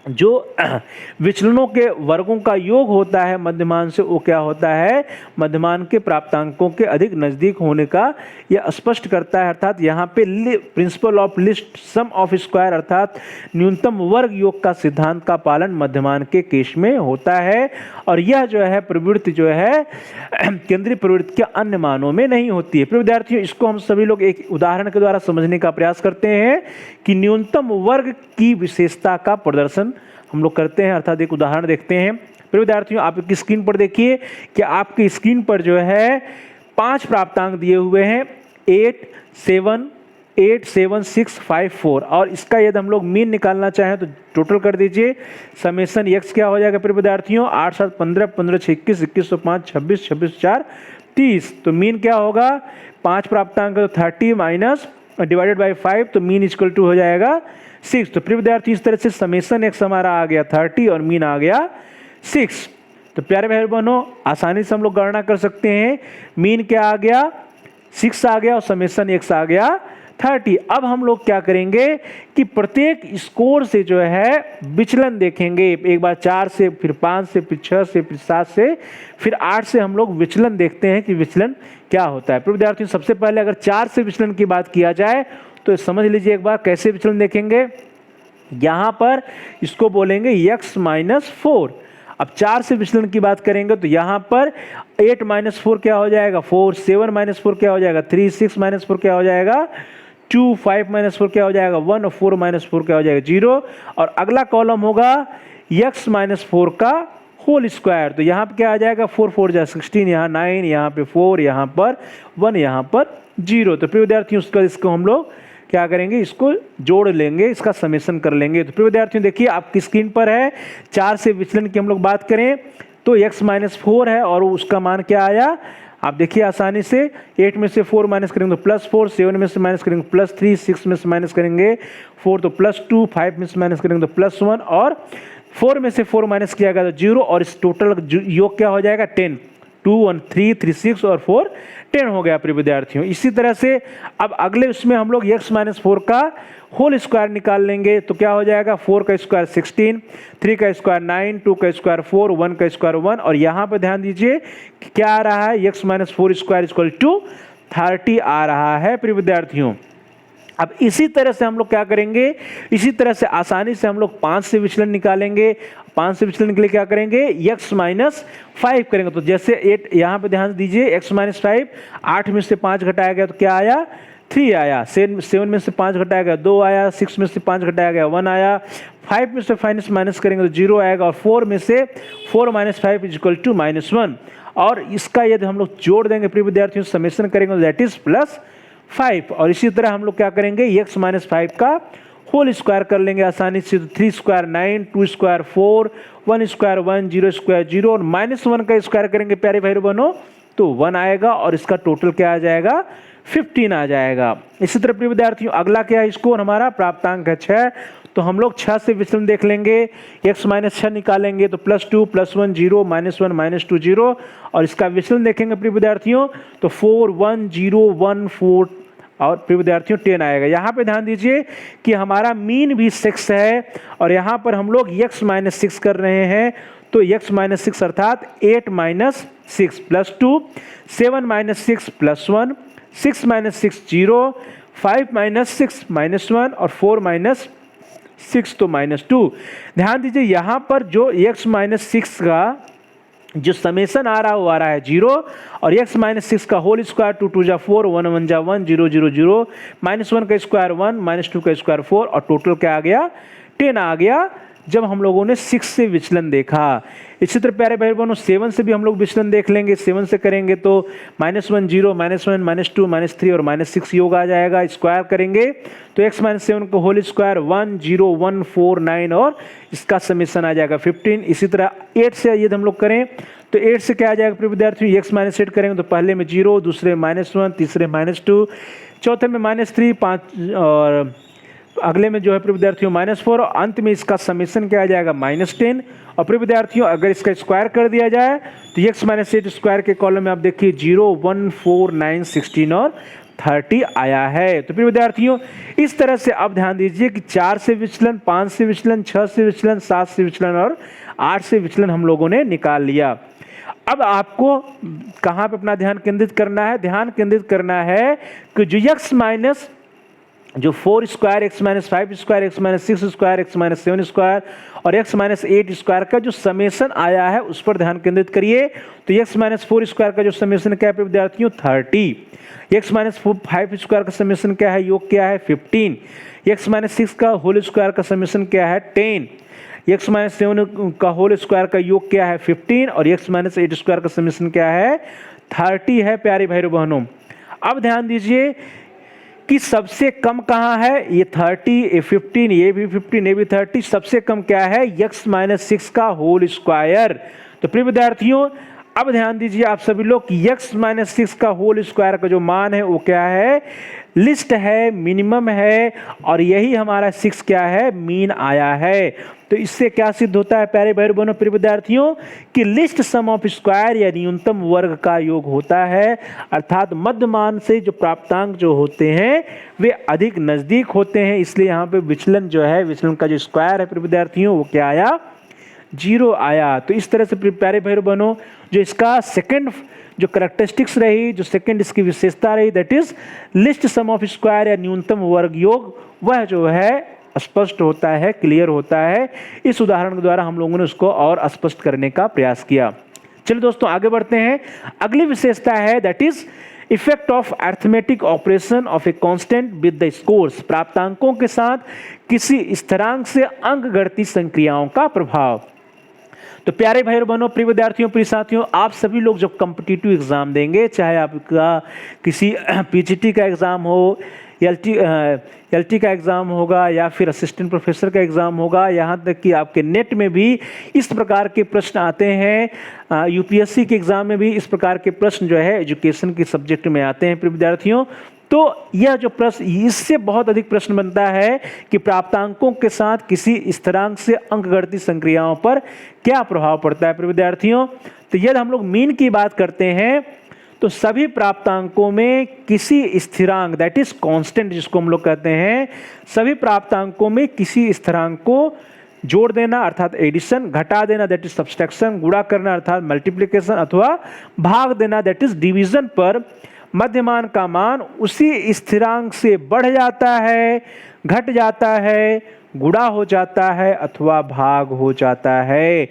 जो विचलनों के वर्गों का योग होता है मध्यमान से, वो क्या होता है, मध्यमान के प्राप्तांकों के अधिक नजदीक होने का यह स्पष्ट करता है। अर्थात यहाँ पे principle of least sum of square अर्थात न्यूनतम वर्ग योग का सिद्धांत का पालन मध्यमान के केस में होता है। और यह जो है प्रवृत्ति जो है केंद्रीय प्रवृत्ति के अन्य मानों में नहीं होती है। विद्यार्थियों, इसको हम सभी लोग एक उदाहरण के द्वारा समझने का प्रयास करते हैं कि न्यूनतम वर्ग की विशेषता का प्रदर्शन हम लोग करते हैं। अर्थात एक उदाहरण देखते हैं। फिर विद्यार्थियों, आपकी स्क्रीन पर देखिए कि आपकी स्क्रीन पर जो है 5 प्राप्तांक दिए हुए हैं, 8, 7, 8, 7, 6, 5, 4। और इसका यदि हम लोग मीन निकालना चाहें तो टोटल कर दीजिए। समेशन एक्स क्या हो जाएगा फिर विद्यार्थियों, 8, 7, 15, 15, 6, 21, 21, 5, 26, 26, 4, 30। तो मीन क्या होगा, 5 प्राप्तांक तो 30 माइनस डिवाइडेड बाई 5, तो मीन इक्वल टू हो जाएगा 6। तो प्रिय विद्यार्थी, इस तरह से समेशन एक्स हमारा आ गया 30 और मीन आ गया 6। तो प्यारे भाई बहनों, आसानी से हम लोग गणना कर सकते हैं। मीन क्या आ गया, 6 आ गया और समेशन एक्स आ गया 30। अब हम लोग क्या करेंगे कि प्रत्येक स्कोर से जो है विचलन देखेंगे। एक बार 4 से, फिर 5 से, फिर 6 से, फिर 7 से, फिर 8 से हम लोग विचलन देखते हैं कि विचलन क्या होता है। प्रिय विद्यार्थियों, सबसे पहले अगर 4 से विचलन की बात किया जाए तो समझ लीजिए एक बार कैसे विचलन देखेंगे। यहां पर इसको बोलेंगे x-4। अब 4 से विचलन की बात करेंगे तो यहां पर 8 - 4 क्या हो जाएगा, 4, 7 - 4 क्या हो जाएगा, 3, 6 - 4 क्या हो जाएगा, 2, 5 - 4 क्या हो जाएगा, 1 और 4 - 4 क्या हो जाएगा, 0। और अगला कॉलम होगा x-4 का होल स्क्वायर। तो यहाँ पे क्या आ जाएगा, 4, 4 जा 16, यहाँ 9, यहाँ पे 4, यहाँ पर 1, यहाँ पर 0। तो प्रिय विद्यार्थियों, इसको हम लोग क्या करेंगे, इसको जोड़ लेंगे, इसका समेशन कर लेंगे। तो प्रिय विद्यार्थियों देखिए आपकी स्क्रीन पर है, 4 से विचलन की हम लोग बात करें तो x-4 है और उसका मान क्या आया, आप देखिए आसानी से। 8 में से 4 माइनस करेंगे तो +4, 7 में से माइनस करेंगे +3, 6 में से माइनस करेंगे 4 तो +2, 5 में से माइनस करेंगे तो +1 और 4 में से 4 माइनस किया गया तो 0। और इस टोटल योग क्या हो जाएगा, 10। 2, 1, 3, 3, 6 और 4, 10 हो गया प्रिय विद्यार्थियों। इसी तरह से अब अगले उसमें हम लोग x-4 का होल स्क्वायर निकाल लेंगे तो क्या हो जाएगा, 4 का स्क्वायर 16, 3 का स्क्वायर 9, 2 का स्क्वायर 4, 1 का स्क्वायर 1। और यहाँ पे ध्यान दीजिए कि क्या आ रहा है, x-4 स्क्वायर इक्वल टू 30 आ रहा है प्रिय विद्यार्थियों। अब इसी तरह से हम लोग क्या करेंगे, इसी तरह से आसानी से हम लोग 5 से विचलन निकालेंगे। 5 से विचलन के लिए क्या करेंगे, x-5 करेंगे। तो जैसे 8, यहाँ पे ध्यान दीजिए, x-5, 8 में से 5 घटाया गया तो क्या आया, 3 आया। 7 में से 5 घटाया गया 2 आया। 6 में से 5 घटाया गया 1 आया। 5 में से माइनस करेंगे तो 0 आएगा। और 4 में से 4 - 5 इक्वल टू -1। और इसका यदि हम लोग जोड़ देंगे प्रिय विद्यार्थियों, समेशन करेंगे तो दैट इज +5। और इसी तरह हम लोग क्या करेंगे, x-5 का होल स्क्वायर कर लेंगे आसानी से। तो 3 स्क्वायर 9, 2 स्क्वायर 4, 1 स्क्वायर 1, 0 स्क्वायर 0 और -1 का स्क्वायर करेंगे प्यारे भाई बहनों तो 1 आएगा। और इसका टोटल क्या आ जाएगा, 15 आ जाएगा। इसी तरह प्रिय विद्यार्थियों अगला क्या है, स्कोर हमारा प्राप्तांक है 6, तो हम लोग 6 से विचलन देख लेंगे, x माइनस 6 निकालेंगे तो +2 +1 0 -1 -2 0, और इसका विचलन देखेंगे प्रिय विद्यार्थियों तो 4 1 0 1 4 और प्रिय विद्यार्थियों 10 आएगा। यहाँ पे ध्यान दीजिए कि हमारा मीन भी 6 है और यहाँ पर हम लोग x माइनस 6 कर रहे हैं, तो x माइनस 6 अर्थात 8 माइनस 6 +2, 7 माइनस 6 +1, 6 माइनस 6 0, 5 माइनस 6 -1 और 4 माइनस 6 तो -2। ध्यान दीजिए यहाँ पर जो x माइनस 6 का जो समेशन आ रहा है वो आ रहा है 0, और x माइनस 6 का होल स्क्वायर 2 2 जा 4 1 1 जा 1 0 0 0 -1 का स्क्वायर 1 -2 का स्क्वायर 4 और टोटल क्या आ गया 10 आ गया जब हम लोगों ने 6 से विचलन देखा। इसी तरह प्यारे भाई बहनों 7 से भी हम लोग विचलन देख लेंगे। 7 से करेंगे तो -1 0 -1 -2 -3 और -6 योग आ जाएगा। स्क्वायर करेंगे तो x माइनस 7 को होल स्क्वायर 1 0 1 4 9 और इसका समेशन आ जाएगा 15। इसी तरह 8 से यदि हम लोग करें तो 8 से क्या आ जाएगा प्रिय विद्यार्थियों, x माइनस 8 करेंगे तो पहले में 0, दूसरे में -1, तीसरे -2, चौथे में -3, 5 और अगले में जो है प्रिय विद्यार्थियों -4 और अंत में इसका समेशन क्या आ जाएगा -10। और प्रिय विद्यार्थियों अगर इसका स्क्वायर कर दिया जाए तो x माइनस 8 स्क्वायर के कॉलम में आप देखिए 0 1 4 9 16 और 30 आया है। तो प्रिय विद्यार्थियों इस तरह से अब ध्यान दीजिए कि 4 से विचलन, 5 से विचलन, 6 से विचलन, 7 से विचलन और 8 से विचलन हम लोगों ने निकाल लिया। अब आपको कहाँ पे अपना ध्यान केंद्रित करना है, ध्यान केंद्रित करना है कि जो x माइनस जो 4 square, x minus 5 square, x minus 6 square, x minus 7 square और x माइनस 8 स्क्वायर का जो समेशन आया है उस पर ध्यान केंद्रित करिए। तो x माइनस 4 स्क्वायर का जो समेशन क्या है विद्यार्थियों 30, x माइनस 5 स्क्वायर का समेशन क्या है, योग क्या है 15, x माइनस 6 का होल स्क्वायर का समेशन क्या है 10, x माइनस 7 का होल स्क्वायर का योग क्या है 15 और x माइनस 8 स्क्वायर का समेशन क्या है 30 है प्यारे भाई बहनों। अब ध्यान दीजिए कि सबसे कम कहाँ है, ये 30, ये 15, ये भी 15, ये भी 30, सबसे कम क्या है x माइनस 6 का होल स्क्वायर। तो प्रिय विद्यार्थियों अब ध्यान दीजिए आप सभी लोग कि x माइनस 6 का होल स्क्वायर का जो मान है वो क्या है, लिस्ट है, मिनिमम है और यही हमारा 6 क्या है मीन आया है। तो इससे क्या सिद्ध होता है प्यारे भाई बहनों प्रिय विद्यार्थियों कि लिस्ट सम ऑफ स्क्वायर या न्यूनतम वर्ग का योग होता है, अर्थात मध्य मान से जो प्राप्तांक जो होते हैं वे अधिक नजदीक होते हैं, इसलिए यहाँ पे विचलन जो है, विचलन का जो स्क्वायर है प्रिय विद्यार्थियों वो क्या आया 0 आया। तो इस तरह से प्यारे भाई बहनों जो इसका सेकंड जो कैरेक्टरिस्टिक्स रही, जो सेकंड इसकी विशेषता रही that is least sum of square या न्यूनतम वर्ग योग, वह जो है स्पष्ट होता है, क्लियर होता है। इस उदाहरण के द्वारा हम लोगों ने उसको और स्पष्ट करने का प्रयास किया। चलिए दोस्तों आगे बढ़ते हैं। अगली विशेषता है that is effect of arithmetic operation of a constant with the scores, प्राप्तांकों के साथ किसी स्थिरांक से अंकगणितीय संक्रियाओं का प्रभाव। तो प्यारे भाई और बहनों, प्रिय विद्यार्थियों, प्रिय साथियों, आप सभी लोग जब कॉम्पिटिटिव एग्जाम देंगे, चाहे आपका किसी पीजीटी का एग्जाम हो, एलटी का एग्जाम होगा या फिर असिस्टेंट प्रोफेसर का एग्जाम होगा, यहाँ तक कि आपके नेट में भी इस प्रकार के प्रश्न आते हैं, यूपीएससी के एग्जाम में भी इस प्रकार के प्रश्न जो है एजुकेशन के सब्जेक्ट में आते हैं प्रिय विद्यार्थियों। तो यह जो प्रश्न, इससे बहुत अधिक प्रश्न बनता है कि प्राप्तांकों के साथ किसी स्थिरांक से अंकगणितीय संक्रियाओं पर क्या प्रभाव पड़ता है प्रिय विद्यार्थियों। तो यदि हम लोग मीन की बात करते हैं तो सभी प्राप्तांकों में किसी स्थिरांक दैट इज कांस्टेंट जिसको हम लोग कहते हैं, सभी प्राप्तांकों में किसी स्थिरांक को जोड़ देना अर्थात एडिशन, घटा देना दैट इज सब्सट्रैक्शन, गुणा करना अर्थात मल्टीप्लिकेशन अथवा भाग देना दैट इज डिवीजन पर मध्यमान का मान उसी स्थिरांक से बढ़ जाता है, घट जाता है, गुणा हो जाता है अथवा भाग हो जाता है।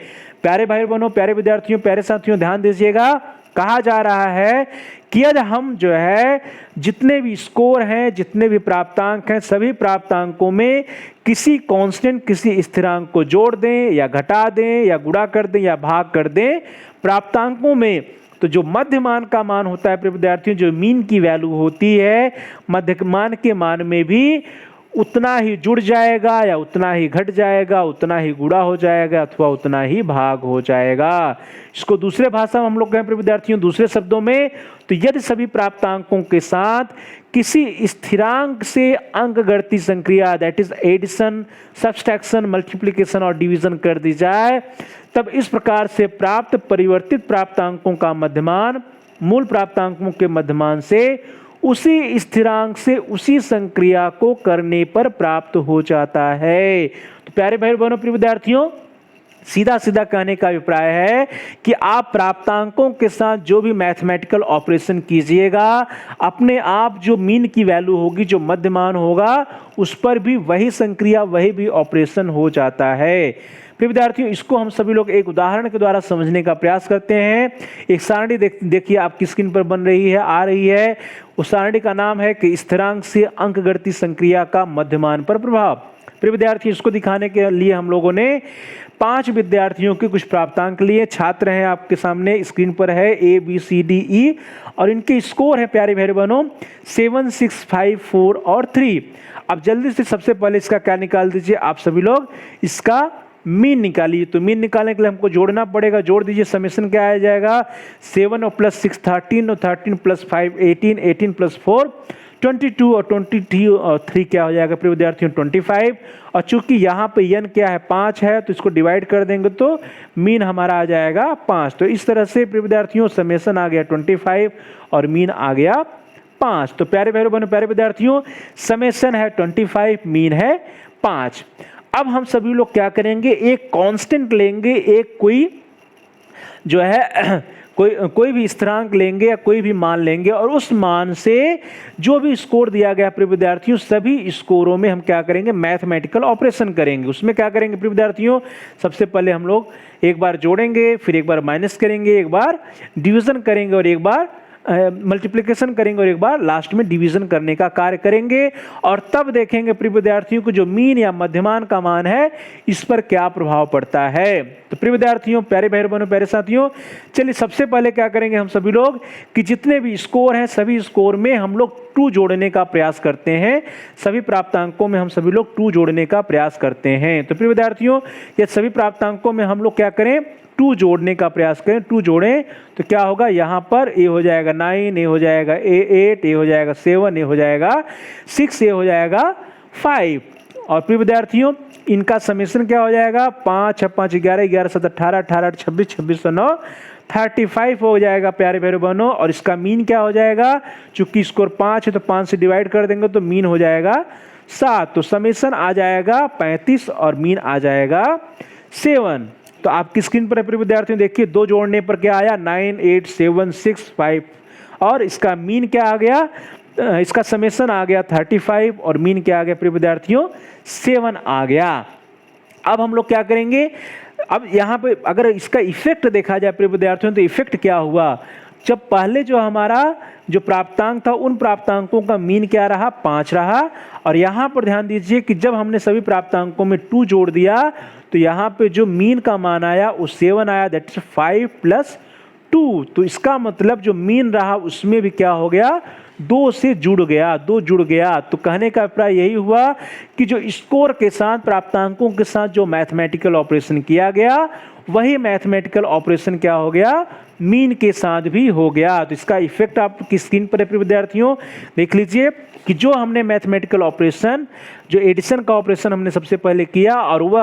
प्यारे भाई बहनों, प्यारे विद्यार्थियों, प्यारे साथियों, ध्यान दीजिएगा, कहा जा रहा है कि यदि हम जो है जितने भी स्कोर हैं, जितने भी प्राप्तांक हैं, सभी प्राप्तांकों में किसी कांस्टेंट, किसी स्थिरांक को जोड़ दें या घटा दें या गुणा कर दें या भाग कर दें प्राप्तांकों में, तो जो मध्यमान का मान होता है प्रिय विद्यार्थियों, जो मीन की वैल्यू होती है, मध्यमान के मान में भी उतना ही जुड़ जाएगा या उतना ही घट जाएगा, उतना ही गुणा हो जाएगा अथवा उतना ही भाग हो जाएगा। इसको दूसरे भाषा में हम लोग कहें प्रिय विद्यार्थियों, दूसरे शब्दों में, तो यदि सभी प्राप्तांकों के साथ किसी स्थिरांक से अंकगणितीय संक्रिया that is addition, subtraction, multiplication और डिवीजन कर दी जाए, तब इस प्रकार से प्राप्त परिवर्तित प्राप्तांकों का मध्यमान मूल प्राप्तांकों के मध्यमान से उसी स्थिरांक से उसी संक्रिया को करने पर प्राप्त हो जाता है। तो प्यारे भाई बहनों प्रिय विद्यार्थियों, सीधा सीधा कहने का अभिप्राय है कि आप प्राप्तांकों के साथ जो भी मैथमेटिकल ऑपरेशन कीजिएगा, अपने आप जो मीन की वैल्यू होगी, जो मध्यमान होगा, उस पर भी वही संक्रिया, वही भी ऑपरेशन हो जाता है। प्रिय विद्यार्थियों, इसको हम सभी लोग एक उदाहरण के द्वारा समझने का प्रयास करते हैं। एक सारणी देखिए आपकी स्क्रीन पर बन रही है, आ रही है। उस सारणी का नाम है कि स्थिरांक से अंकगणितीय संक्रिया का मध्यमान पर प्रभाव। प्रिय विद्यार्थियों, इसको दिखाने के लिए हम लोगों ने 5 विद्यार्थियों के कुछ प्राप्तांक लिए। छात्र हैं आपके सामने, स्क्रीन पर है ABCDE और इनके स्कोर है प्यारे भाई बहनों 7, 6, 5, 4 और 3। अब जल्दी से सबसे पहले इसका क्या निकाल दीजिए आप सभी लोग, इसका मीन निकालिए। तो मीन निकालने के लिए हमको जोड़ना पड़ेगा, जोड़ दीजिए। समेशन क्या आ जाएगा, 7 और प्लस 6 13 और 13 प्लस 5 18, 18 प्लस 4 22 और 23 और 3 क्या हो जाएगा प्रिय विद्यार्थियों 25। और चूंकि यहाँ पे n क्या है 5 है, तो इसको डिवाइड कर देंगे तो मीन हमारा आ जाएगा 5। तो इस तरह से प्रिय विद्यार्थियों समेशन आ गया 25 और मीन आ गया 5। तो प्यारे भाइयों बहनों प्यारे विद्यार्थियों, समेशन है 25, मीन है 5। अब हम सभी लोग क्या करेंगे, एक कांस्टेंट लेंगे, एक कोई जो है कोई भी स्थिरांक लेंगे या कोई भी मान लेंगे और उस मान से जो भी स्कोर दिया गया प्रिय विद्यार्थियों, सभी स्कोरों में हम क्या करेंगे, मैथमेटिकल ऑपरेशन करेंगे। उसमें क्या करेंगे प्रिय विद्यार्थियों, सबसे पहले हम लोग एक बार जोड़ेंगे, फिर एक बार माइनस करेंगे, एक बार डिवीजन करेंगे और एक बार मल्टीप्लिकेशन करेंगे और एक बार लास्ट में डिवीजन करने का कार्य करेंगे। और तब देखेंगे प्रिय विद्यार्थियों को जो मीन या मध्यमान का मान है इस पर क्या प्रभाव पड़ता है। तो प्रिय विद्यार्थियों, प्यारे भाई बहनों, प्यारे साथियों, चलिए सबसे पहले क्या करेंगे हम सभी लोग कि जितने भी स्कोर हैं सभी स्कोर में हम लोग 2 जोड़ने का प्रयास करते हैं। सभी प्राप्तांकों में हम सभी लोग 2 जोड़ने का प्रयास करते हैं। तो प्रिय विद्यार्थियों, ये सभी प्राप्तांकों में हम लोग क्या करें, 2 जोड़ने का प्रयास करें। 2 जोड़ें तो क्या होगा, यहाँ पर a हो जाएगा 9, a हो जाएगा 8, a हो जाएगा 7, a हो जाएगा 6, a हो जाएगा 5। और प्रिय विद्यार्थियों, इनका समेशन क्या हो जाएगा, 5 × 5 11, 11 7 18, 18 26, 26 9 35 हो जाएगा प्यारे भाई बहनों। और इसका मीन क्या हो जाएगा, चूंकि स्कोर 5 है तो 5 से डिवाइड कर देंगे तो मीन हो जाएगा 7। तो समेशन आ जाएगा 35 और मीन आ जाएगा 7। तो आपकी स्क्रीन पर प्रिय विद्यार्थियों देखिए 2 जोड़ने पर क्या आया, 9 8 7 6 5 और इसका मीन क्या आ गया, इसका समेशन आ गया 35 और मीन क्या आ गया प्रिय विद्यार्थियों 7 आ गया। अब हम लोग क्या करेंगे, अब यहाँ पे अगर इसका इफेक्ट देखा जाए प्रिय विद्यार्थियों, तो इफेक्ट क्या हुआ, जब पहले जो हमारा जो प्राप्तांक था उन प्राप्तांकों का मीन क्या रहा, 5 रहा। और यहाँ पर ध्यान दीजिए कि जब हमने सभी प्राप्तांकों में 2 जोड़ दिया तो यहाँ पे जो मीन का मान आया वो 7 आया, दैट इज 5 + 2। तो इसका मतलब जो मीन रहा उसमें भी क्या हो गया, 2 से जुड़ गया, 2 जुड़ गया। तो कहने का अभिप्राय यही हुआ कि जो स्कोर के साथ प्राप्तांकों के साथ जो मैथमेटिकल ऑपरेशन किया गया वही मैथमेटिकल ऑपरेशन क्या हो गया, मीन के साथ भी हो गया। तो इसका इफेक्ट आपकी स्क्रीन पर है प्रिय विद्यार्थियों, देख लीजिए कि जो हमने मैथमेटिकल ऑपरेशन, जो एडिशन का ऑपरेशन हमने सबसे पहले किया और वह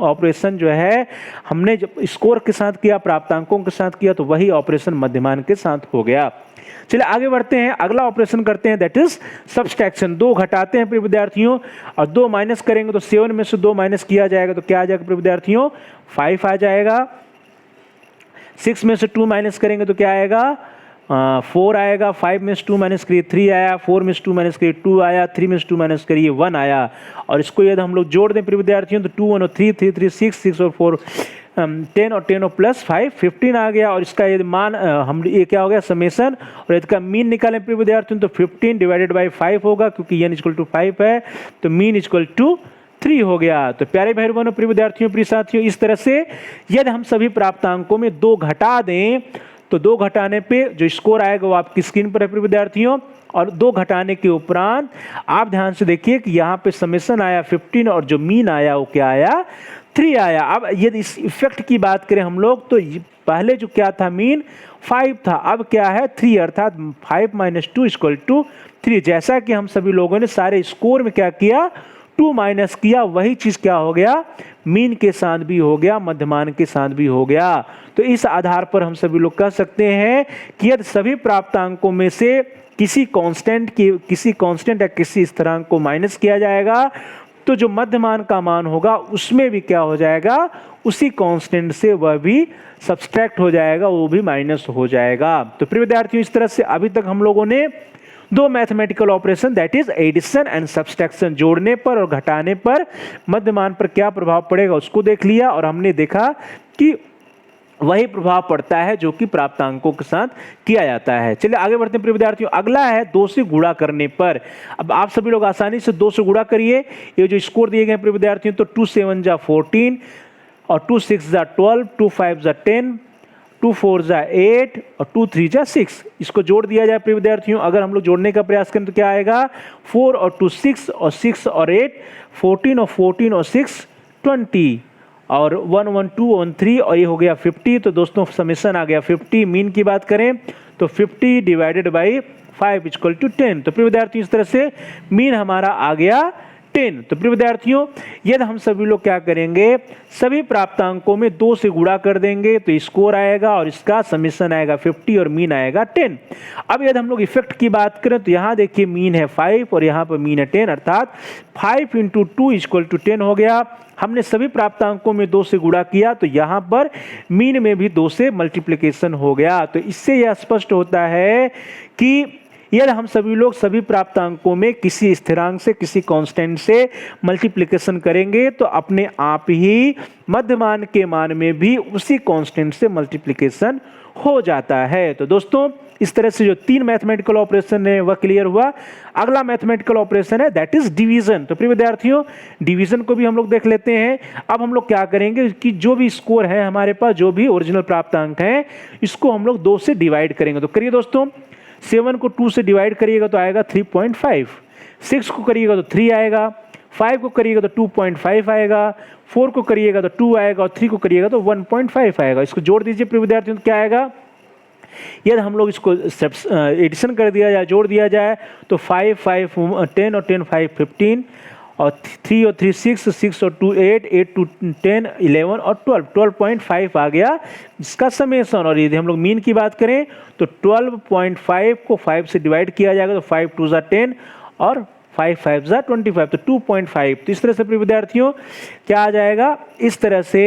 ऑपरेशन जो है हमने जब स्कोर के साथ किया, प्राप्तांकों के साथ किया, तो वही ऑपरेशन मध्यमान के साथ हो गया। चलिए आगे बढ़ते हैं, अगला ऑपरेशन करते हैं, दैट इज सब्सट्रैक्शन। 2 घटाते हैं प्रिय विद्यार्थियों और 2 माइनस करेंगे तो 7 में से 2 माइनस किया जाएगा तो क्या आ जाएगा प्रिय विद्यार्थियों, 5 आ जाएगा। 6 में से 2 माइनस करेंगे तो क्या आएगा, 4 आएगा। 5 में से 2 माइनस करिए 3 आया, 4 में से 2 माइनस करिए 2 आया, 3 में से 2 माइनस करिए 1 आया। और इसको यदि हम लोग जोड़ दें प्रिय विद्यार्थियों तो 2 1 और 3 3 3 6 6 और 4 10 और 10 और प्लस 5 15 आ गया। और इसका यदि मान हम ये क्या हो गया, समेशन। और यदि का मीन निकालें प्रिय विद्यार्थियों तो 15 डिवाइडेड बाई 5 होगा, क्योंकि n = 5 है तो मीन = 3 हो गया। तो प्यारे भाई बहनों, प्रिय विद्यार्थियों, प्रिय साथियों, इस तरह से यदि हम सभी प्राप्तांकों में 2 घटा दें तो 2 घटाने पे जो स्कोर आएगा वो आपकी स्क्रीन पर है प्रिय विद्यार्थियों। और 2 घटाने के उपरांत आप ध्यान से देखिए कि यहाँ पे समेशन आया 15 और जो मीन आया वो क्या आया, 3 आया। अब यदि इस इफेक्ट की बात करें हम लोग तो पहले जो क्या था, मीन 5 था, अब क्या है 3, अर्थात 5 - 2 = 3। जैसा कि हम सभी लोगों ने सारे स्कोर में क्या किया, 2 माइनस किया, वही चीज क्या हो गया, मीन के साथ भी हो गया, मध्यमान के साथ भी हो गया। तो इस आधार पर हम सभी लोग कह सकते हैं कि यदि सभी प्राप्तांकों में से किसी कांस्टेंट या किसी स्थिरांक को माइनस किया जाएगा तो जो मध्यमान का मान होगा उसमें भी क्या हो जाएगा, उसी कांस्टेंट से वह भी सब्सट्रैक्ट हो जाएगा, वो भी माइनस हो जाएगा। तो प्रिय विद्यार्थियों, इस तरह से अभी तक हम लोगों ने 2 mathematical operation that is addition and subtraction, जोड़ने पर और घटाने पर मध्यमान पर क्या प्रभाव पड़ेगा उसको देख लिया, और हमने देखा कि वही प्रभाव पड़ता है जो कि प्राप्तांकों के साथ किया जाता है। चलिए आगे बढ़ते हैं प्रिय विद्यार्थियों। अगला है 2 से गुणा करने पर। अब आप सभी लोग आसानी से 2 से गुणा करिए। ये जो स्कोर दिए गए प्रिय विद्यार्थियों, तो 2 × 7 = 14 और 2 × 6 = 12, 2 × 5 = 10, 2 × 4 = 8 और 2 × 3 = 6। इसको जोड़ दिया जाए प्रिय विद्यार्थियों। अगर हम लोग जोड़ने का प्रयास करें तो क्या आएगा, 4 और 2 6 और 6 और 8 14 और 14 और 6 20 और 1 1 2 1 3 और ये हो गया 50। तो दोस्तों समेशन आ गया 50। मीन की बात करें तो 50 / 5 = 10। तो प्रिय विद्यार्थियों, इस तरह से मीन हमारा आ गया 10। तो प्रिय विद्यार्थियों, यदि हम सभी लोग क्या करेंगे, सभी प्राप्तांकों में 2 से गुणा कर देंगे तो स्कोर आएगा और इसका समेशन आएगा 50 और मीन आएगा 10। अब यदि हम लोग इफेक्ट की बात करें तो यहाँ देखिए मीन है 5 और यहाँ पर मीन है 10, अर्थात 5 × 2 = 10 हो गया। हमने सभी प्राप्तांकों में 2 से गुणा किया तो यहाँ पर मीन में भी 2 से मल्टीप्लिकेशन हो गया। तो इससे यह स्पष्ट होता है कि यदि हम सभी लोग सभी प्राप्तांकों में किसी स्थिरांक से, किसी कांस्टेंट से मल्टीप्लिकेशन करेंगे तो अपने आप ही मध्यमान के मान में भी उसी कांस्टेंट से मल्टीप्लिकेशन हो जाता है। तो दोस्तों, इस तरह से जो 3 मैथमेटिकल ऑपरेशन है वह क्लियर हुआ। अगला मैथमेटिकल ऑपरेशन है दैट इज डिवीजन। तो प्रिय विद्यार्थियों, डिवीजन को भी हम लोग देख लेते हैं। अब हम लोग क्या करेंगे कि जो भी स्कोर है हमारे पास, जो भी ओरिजिनल प्राप्तांक है, इसको हम लोग 2 से डिवाइड करेंगे। तो करिए दोस्तों, 7 को 2 से डिवाइड करिएगा तो आएगा 3.5, 6 को करिएगा तो 3 आएगा, 5 को करिएगा तो 2.5 आएगा, 4 को करिएगा तो 2 आएगा और 3 को करिएगा तो 1.5 आएगा। इसको जोड़ दीजिए प्रिय विद्यार्थियों, तो क्या आएगा, यदि हम लोग इसको एडिशन कर दिया जाए, जोड़ दिया जाए तो 5 5 10 और 10 5 15 और 3 और 3 6, 6 और 2 8, 8 2 10 11 और 12.5 आ गया इसका समेशन। और यदि हम लोग मीन की बात करें तो 12.5 को 5 से डिवाइड किया जाएगा तो 5 2 = 10 और 5 5 = 25, तो 2.5। तो इस तरह से प्रिय विद्यार्थियों क्या आ जाएगा, इस तरह से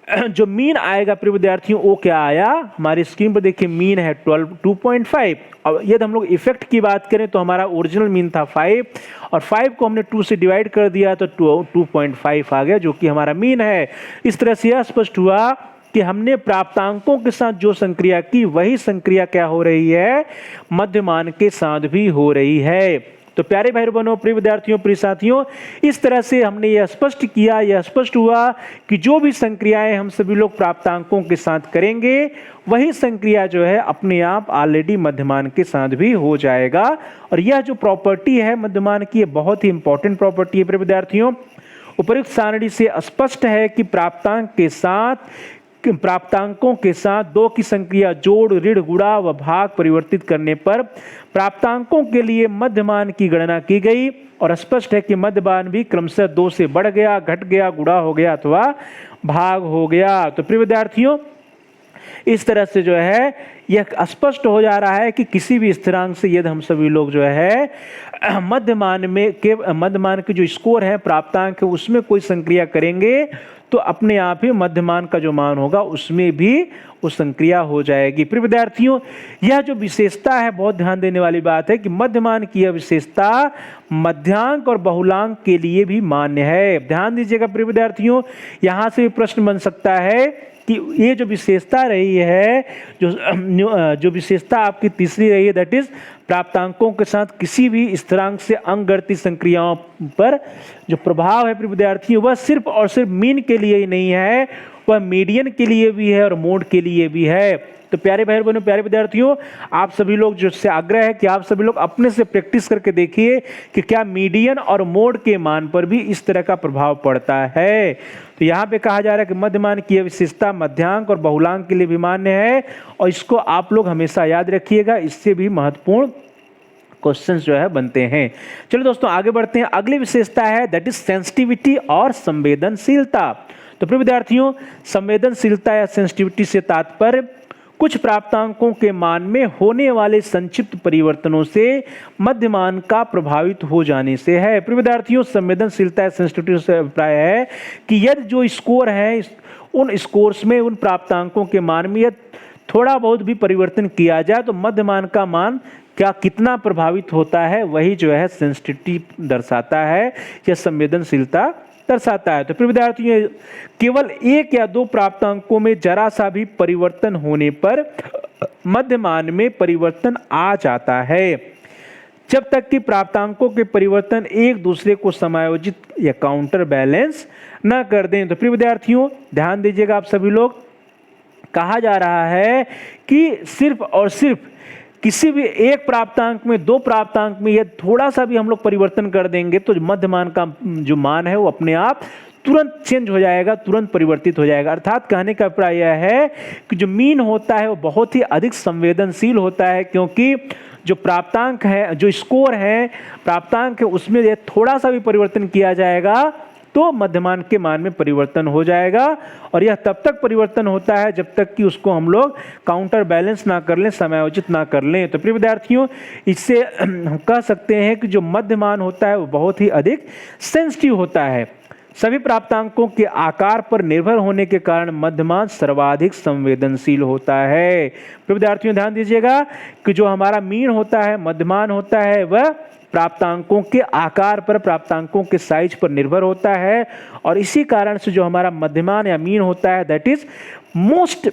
जो मीन आएगा प्रिय विद्यार्थियों वो क्या आया, हमारी स्क्रीन पर देखिए मीन है 2.5। अब यदि हम लोग इफेक्ट की बात करें तो हमारा ओरिजिनल मीन था 5 और 5 को हमने 2 से डिवाइड कर दिया तो 2.5 आ गया, जो कि हमारा मीन है। इस तरह से यह स्पष्ट हुआ कि हमने प्राप्तांकों के साथ जो संक्रिया की वही संक्रिया क्या हो रही है, मध्यमान के साथ भी हो रही है। तो प्यारे भाई बहनों, प्रिय विद्यार्थियों, प्रिय साथियों, इस तरह से हमने यह स्पष्ट किया, यह स्पष्ट हुआ कि जो भी संक्रियाएं हम सभी लोग प्राप्तांकों के साथ करेंगे वही संक्रिया जो है अपने आप ऑलरेडी मध्यमान के साथ भी हो जाएगा। और यह जो प्रॉपर्टी है मध्यमान की, बहुत ही इंपॉर्टेंट प्रॉपर्टी है प्रिय विद्यार्थियों। उपर्युक्त सारणी से स्पष्ट है कि प्राप्तांकों के साथ 2 की संक्रिया जोड़, ऋण, गुणा व भाग परिवर्तित करने पर प्राप्तांकों के लिए मध्यमान की गणना की गई और स्पष्ट है कि मध्यमान भी क्रमशः 2 से बढ़ गया, घट गया, गुणा हो गया अथवा भाग हो गया। तो प्रिय विद्यार्थियों, इस तरह से जो है यह स्पष्ट हो जा रहा है कि किसी भी स्थिरांक से यदि हम सभी लोग जो है मध्यमान के जो स्कोर है, प्राप्तांक है, उसमें कोई संक्रिया करेंगे तो अपने आप ही मध्यमान का जो मान होगा उसमें भी वो संक्रिया हो जाएगी। प्रिय विद्यार्थियों, यह जो विशेषता है बहुत ध्यान देने वाली बात है कि मध्यमान की यह विशेषता मध्यांक और बहुलांक के लिए भी मान्य है। ध्यान दीजिएगा प्रिय विद्यार्थियों, यहाँ से भी प्रश्न बन सकता है कि ये जो विशेषता रही है, जो विशेषता आपकी तीसरी रही है दैट इज प्राप्तांकों के साथ किसी भी स्थिरांक से अंकगणितीय संक्रियाओं पर जो प्रभाव है प्रिय विद्यार्थियों, वह सिर्फ और सिर्फ मीन के लिए ही नहीं है, वह मीडियन के लिए भी है और मोड के लिए भी है। तो प्यारे भाई बहनों, प्यारे विद्यार्थियों, आप सभी लोग जो से आग्रह है कि आप सभी लोग अपने से प्रैक्टिस करके देखिए कि क्या मीडियन और मोड के मान पर भी इस तरह का प्रभाव पड़ता है। तो यहाँ पे कहा जा रहा है कि मध्यमान की यह विशेषता मध्यांक और बहुलांक के लिए भी मान्य है, और इसको आप लोग हमेशा याद रखिएगा, इससे भी महत्वपूर्ण क्वेश्चंस जो है बनते हैं। चलो दोस्तों आगे बढ़ते हैं। अगली विशेषता है दैट इज सेंसिटिविटी और संवेदनशीलता। तो प्रिय विद्यार्थियों, संवेदनशीलता या सेंसिटिविटी से तात्पर्य कुछ प्राप्तांकों के मान में होने वाले संक्षिप्त परिवर्तनों से मध्यमान का प्रभावित हो जाने से है। प्रिय विद्यार्थियों, संवेदनशीलता या सेंसिटिविटी से अभिप्राय है कि यदि जो स्कोर है उन स्कोर्स में उन प्राप्तांकों के मान में यदि थोड़ा बहुत भी परिवर्तन किया जाए तो मध्यमान का मान क्या कितना प्रभावित होता है, वही जो है सेंसिटिविटी दर्शाता है या संवेदनशीलता दर्शाता है। तो प्रिय विद्यार्थियों, केवल एक या दो प्राप्तांकों में जरा सा भी परिवर्तन होने पर मध्यमान में परिवर्तन आ जाता है, जब तक कि प्राप्तांकों के परिवर्तन एक दूसरे को समायोजित या काउंटर बैलेंस न कर दें। तो प्रिय विद्यार्थियों ध्यान दीजिएगा आप सभी लोग, कहा जा रहा है कि सिर्फ और सिर्फ किसी भी एक प्राप्तांक में, दो प्राप्तांक में यदि थोड़ा सा भी हम लोग परिवर्तन कर देंगे तो मध्यमान का जो मान है वो अपने आप तुरंत चेंज हो जाएगा, तुरंत परिवर्तित हो जाएगा। अर्थात कहने का अभिप्राय यह है कि जो मीन होता है वो बहुत ही अधिक संवेदनशील होता है, क्योंकि जो प्राप्तांक है, जो स्कोर है प्राप्तांक है, उसमें यदि थोड़ा सा भी परिवर्तन किया जाएगा तो मध्यमान के मान में परिवर्तन हो जाएगा, और यह तब तक परिवर्तन होता है जब तक कि उसको हम लोग काउंटर बैलेंस ना कर लें, समायोजित ना कर लें। तो प्रिय विद्यार्थियों, इससे हम कह सकते हैं कि जो मध्यमान होता है वो बहुत ही अधिक सेंसिटिव होता है। सभी प्राप्तांकों के आकार पर निर्भर होने के कारण मध्यमान सर्वाधिक संवेदनशील होता है। प्रिय विद्यार्थियों ध्यान दीजिएगा कि जो हमारा मीन होता है, मध्यमान होता है, वह प्राप्तांकों के आकार पर, प्राप्तांकों के साइज पर निर्भर होता है, और इसी कारण से जो हमारा मध्यमान या मीन होता है दैट इज मोस्ट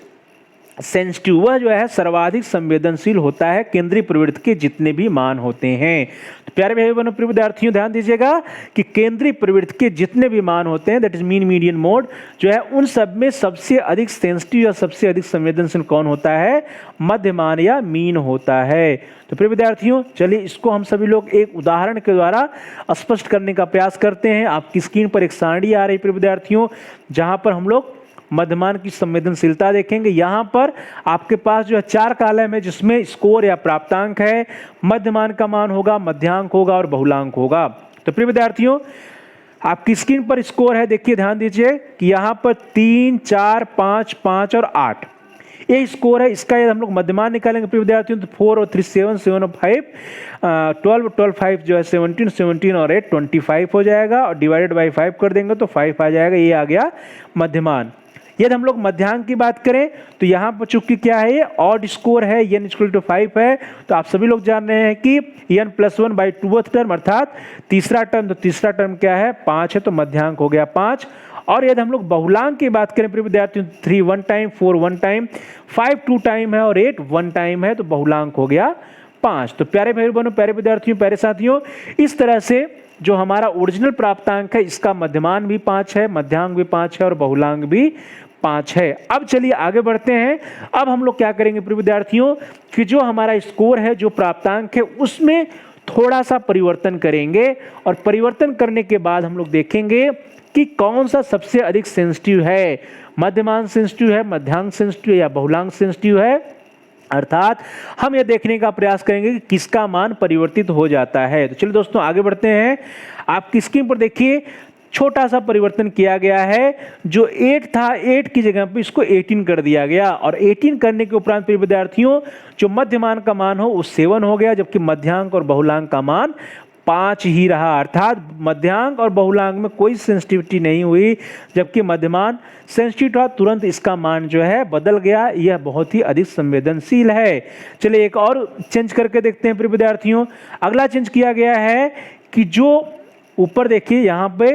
सेंसिटिव, वह जो है सर्वाधिक संवेदनशील होता है केंद्रीय प्रवृत्ति के जितने भी मान होते हैं। तो प्यारे भाई बहनों, प्रिय विद्यार्थियों ध्यान दीजिएगा कि केंद्रीय प्रवृत्ति के जितने भी मान होते हैं that is mean, median, mode, जो है उन सब में सबसे अधिक सेंसिटिव या सबसे अधिक संवेदनशील कौन होता है? मध्यमान या मीन होता है। तो प्रिय विद्यार्थियों चलिए इसको हम सभी लोग एक उदाहरण के द्वारा स्पष्ट करने का प्रयास करते हैं। आपकी स्क्रीन पर एक सारणी आ रही है प्रिय विद्यार्थियों, जहां पर हम लोग मध्यमान की संवेदनशीलता देखेंगे। यहाँ पर आपके पास जो है 4 कॉलम है जिसमें स्कोर या प्राप्तांक है, मध्यमान का मान होगा, मध्यांक होगा और बहुलांक होगा। तो प्रिय विद्यार्थियों आपकी स्क्रीन पर स्कोर है, देखिए ध्यान दीजिए कि यहाँ पर 3, 4, 5, 5 और 8 ये स्कोर है। इसका यदि हम लोग मध्यमान निकालेंगे प्रिय विद्यार्थियों तो 4 और 3 7, 7 और 5 12, 12 5 जो है 17, 17 और 8 25 हो जाएगा, और डिवाइडेड बाई 5 कर देंगे तो 5 आ जाएगा। ये आ गया मध्यमान। यदि हम लोग मध्यांक की बात करें तो यहाँ पर चूंकि क्या है, ये ऑड स्कोर है, n = 5 है, तो आप सभी लोग जान रहे हैं कि n + 1 बाई 2th टर्म अर्थात तीसरा टर्म, तो तीसरा टर्म क्या है 5 है, तो मध्यांक हो गया 5। और यदि हम लोग बहुलांक की बात करें प्रिय विद्यार्थियों 3 1 टाइम, 4 1 टाइम, 5 2 टाइम है और 8 1 टाइम है, तो बहुलांक हो गया 5। तो प्यारे भाई बहनों, प्यारे विद्यार्थियों, प्यारे साथियों, इस तरह से जो हमारा ओरिजिनल प्राप्तांक है इसका मध्यमान भी 5 है, मध्यांक भी 5 है और बहुलांक भी 5 है। अब चलिए आगे बढ़ते हैं। अब हम लोग क्या करेंगे प्रिय विद्यार्थियों कि जो हमारा स्कोर है, जो प्राप्तांक है, उसमें थोड़ा सा परिवर्तन करेंगे, और परिवर्तन करने के बाद हम लोग देखेंगे कि कौन सा सबसे अधिक सेंसिटिव है, मध्यमान सेंसिटिव है, मध्यांक सेंसिटिव है या बहुलांक सेंसिटिव है। अर्थात हम यह देखने का प्रयास करेंगे कि किसका मान परिवर्तित हो जाता है। तो चलिए दोस्तों आगे बढ़ते हैं। आपकी स्क्रीन पर देखिए छोटा सा परिवर्तन किया गया है, जो 8 था 8 की जगह पर इसको 18 कर दिया गया, और 18 करने के उपरांत प्रिय विद्यार्थियों जो मध्यमान का मान हो वो 7 हो गया, जबकि मध्यांक और बहुलांक का मान 5 ही रहा। अर्थात मध्यांक और बहुलांक में कोई सेंसिटिविटी नहीं हुई, जबकि मध्यमान सेंसिटिव था, तुरंत इसका मान जो है बदल गया। यह बहुत ही अधिक संवेदनशील है। चलिए एक और चेंज करके देखते हैं प्रिय विद्यार्थियों। अगला चेंज किया गया है कि जो ऊपर देखिए यहाँ पे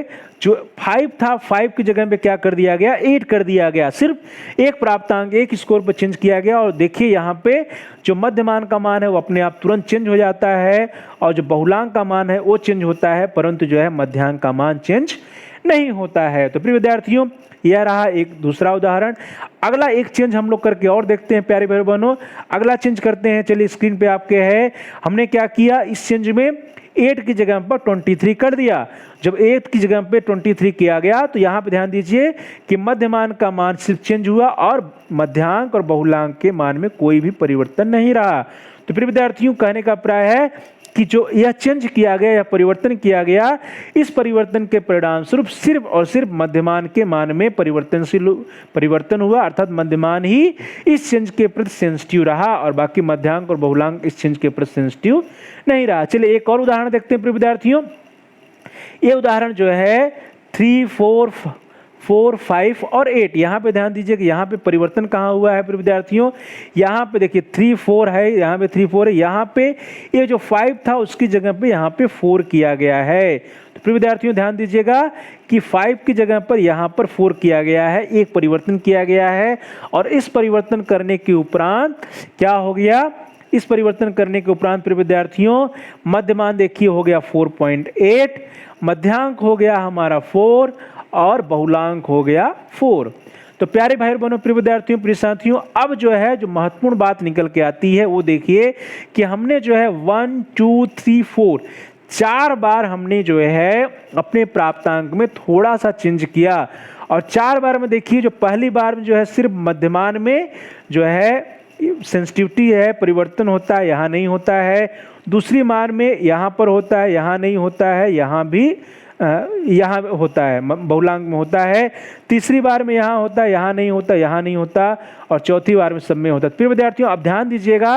जो 5 था 5 की जगह पे क्या कर दिया गया, 8 कर दिया गया। सिर्फ एक प्राप्तांक, एक स्कोर पर चेंज किया गया, और देखिए यहाँ पे जो मध्यमान का मान है वो अपने आप तुरंत चेंज हो जाता है, और जो बहुलांक का मान है वो चेंज होता है, परंतु जो है मध्यांक का मान चेंज नहीं होता है। तो प्रिय विद्यार्थियों, यह रहा एक दूसरा उदाहरण। अगला एक चेंज हम लोग करके और देखते हैं प्यारे भाई बहनों। अगला चेंज करते हैं, चलिए स्क्रीन पे आपके है। हमने क्या किया, इस चेंज में 8 की जगह पर 23 कर दिया। जब 8 की जगह पे 23 किया गया तो यहाँ पे ध्यान दीजिए कि मध्यमान का मान सिर्फ चेंज हुआ और मध्यांक और बहुलांक के मान में कोई भी परिवर्तन नहीं रहा। तो प्रिय विद्यार्थियों, कहने का अभिप्राय है कि जो यह चेंज किया गया या परिवर्तन किया गया, इस परिवर्तन के परिणाम स्वरूप सिर्फ और सिर्फ मध्यमान के मान में परिवर्तन हुआ, अर्थात मध्यमान ही इस चेंज के प्रति सेंसिटिव रहा और बाकी मध्यांक और बहुलांक इस चेंज के प्रति सेंसिटिव नहीं रहा। चलिए एक और उदाहरण देखते हैं प्रिय विद्यार्थियों। ये उदाहरण जो है 3, 4, 5 और 8, यहाँ पे ध्यान दीजिए कि यहाँ पे परिवर्तन कहाँ हुआ है प्रिय विद्यार्थियों। यहाँ पे देखिए 3, 4 है, यहाँ पे 3, 4 है, यहाँ पे ये जो 5 था उसकी जगह पे यहाँ पे 4 किया गया है। तो प्रिय विद्यार्थियों ध्यान दीजिएगा कि 5 की जगह पर यहाँ पर 4 किया गया है, एक परिवर्तन किया गया है। और इस परिवर्तन करने के उपरांत क्या हो गया, इस परिवर्तन करने के उपरांत प्रिय विद्यार्थियों मध्यमान देखिए हो गया 4.8, मध्यांक हो गया हमारा 4 और बहुलांक हो गया 4। तो प्यारे भाई बहनों, प्रिय विद्यार्थियों, प्रिय साथियों, अब जो है जो महत्वपूर्ण बात निकल के आती है वो देखिए कि हमने जो है 1, 2, 3, 4 4 बार हमने जो है अपने प्राप्तांक में थोड़ा सा चेंज किया। और 4 बार में देखिए जो पहली बार में जो है सिर्फ मध्यमान में जो है सेंसिटिविटी है, परिवर्तन होता है, यहाँ नहीं होता है। दूसरी बार में यहाँ पर होता है, यहाँ नहीं होता है, यहाँ भी यहाँ होता है, बहुलांक में होता है। तीसरी बार में यहाँ होता है, यहाँ नहीं होता, यहाँ नहीं होता, और चौथी बार में सब में होता है। प्रिय विद्यार्थियों, अब ध्यान दीजिएगा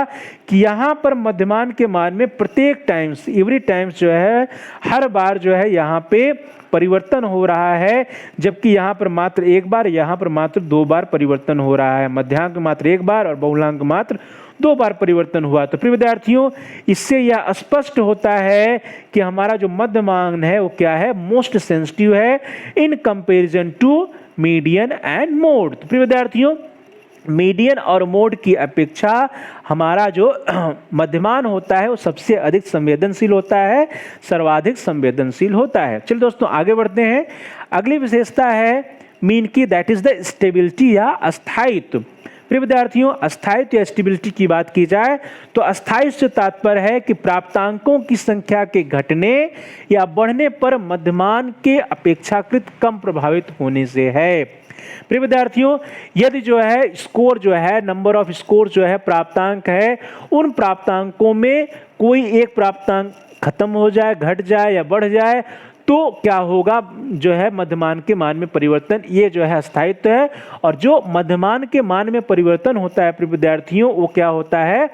कि यहाँ पर मध्यमान के मान में प्रत्येक टाइम्स, एवरी टाइम्स जो है हर बार जो है यहाँ पे परिवर्तन हो रहा है, जबकि यहाँ पर मात्र एक बार, यहाँ पर मात्र 2 बार परिवर्तन हो रहा है। मध्यांक मात्र 1 बार और बहुलांक मात्र 2 बार परिवर्तन हुआ। तो प्रिय विद्यार्थियों, इससे यह स्पष्ट होता है कि हमारा जो मध्यमान है वो क्या है, मोस्ट सेंसिटिव है in comparison to median and mode. तो प्रिय विद्यार्थियों, मीडियन और मोड की अपेक्षा हमारा जो मध्यमान होता है वो सबसे अधिक संवेदनशील होता है, सर्वाधिक संवेदनशील होता है। चलिए दोस्तों आगे बढ़ते हैं। अगली विशेषता है मीन की, दैट इज द स्टेबिलिटी या अस्थायित्व। प्रिय विद्यार्थियों, अस्थायित्व या स्टेबिलिटी की बात की जाए तो अस्थायित्व से तात्पर्य है कि प्राप्तांकों की संख्या के घटने या बढ़ने पर मध्यमान के अपेक्षाकृत कम प्रभावित होने से है। प्रिय विद्यार्थियों, यदि जो है स्कोर जो है, नंबर ऑफ स्कोर जो है, प्राप्तांक है, उन प्राप्तांकों में कोई एक प्राप्तांक खत्म हो जाए, घट जाए या बढ़ जाए तो क्या होगा, जो है मध्यमान के मान में परिवर्तन, ये जो है अस्थायित्व है। और जो मध्यमान के मान में परिवर्तन होता है प्रिय विद्यार्थियों, वो क्या होता है,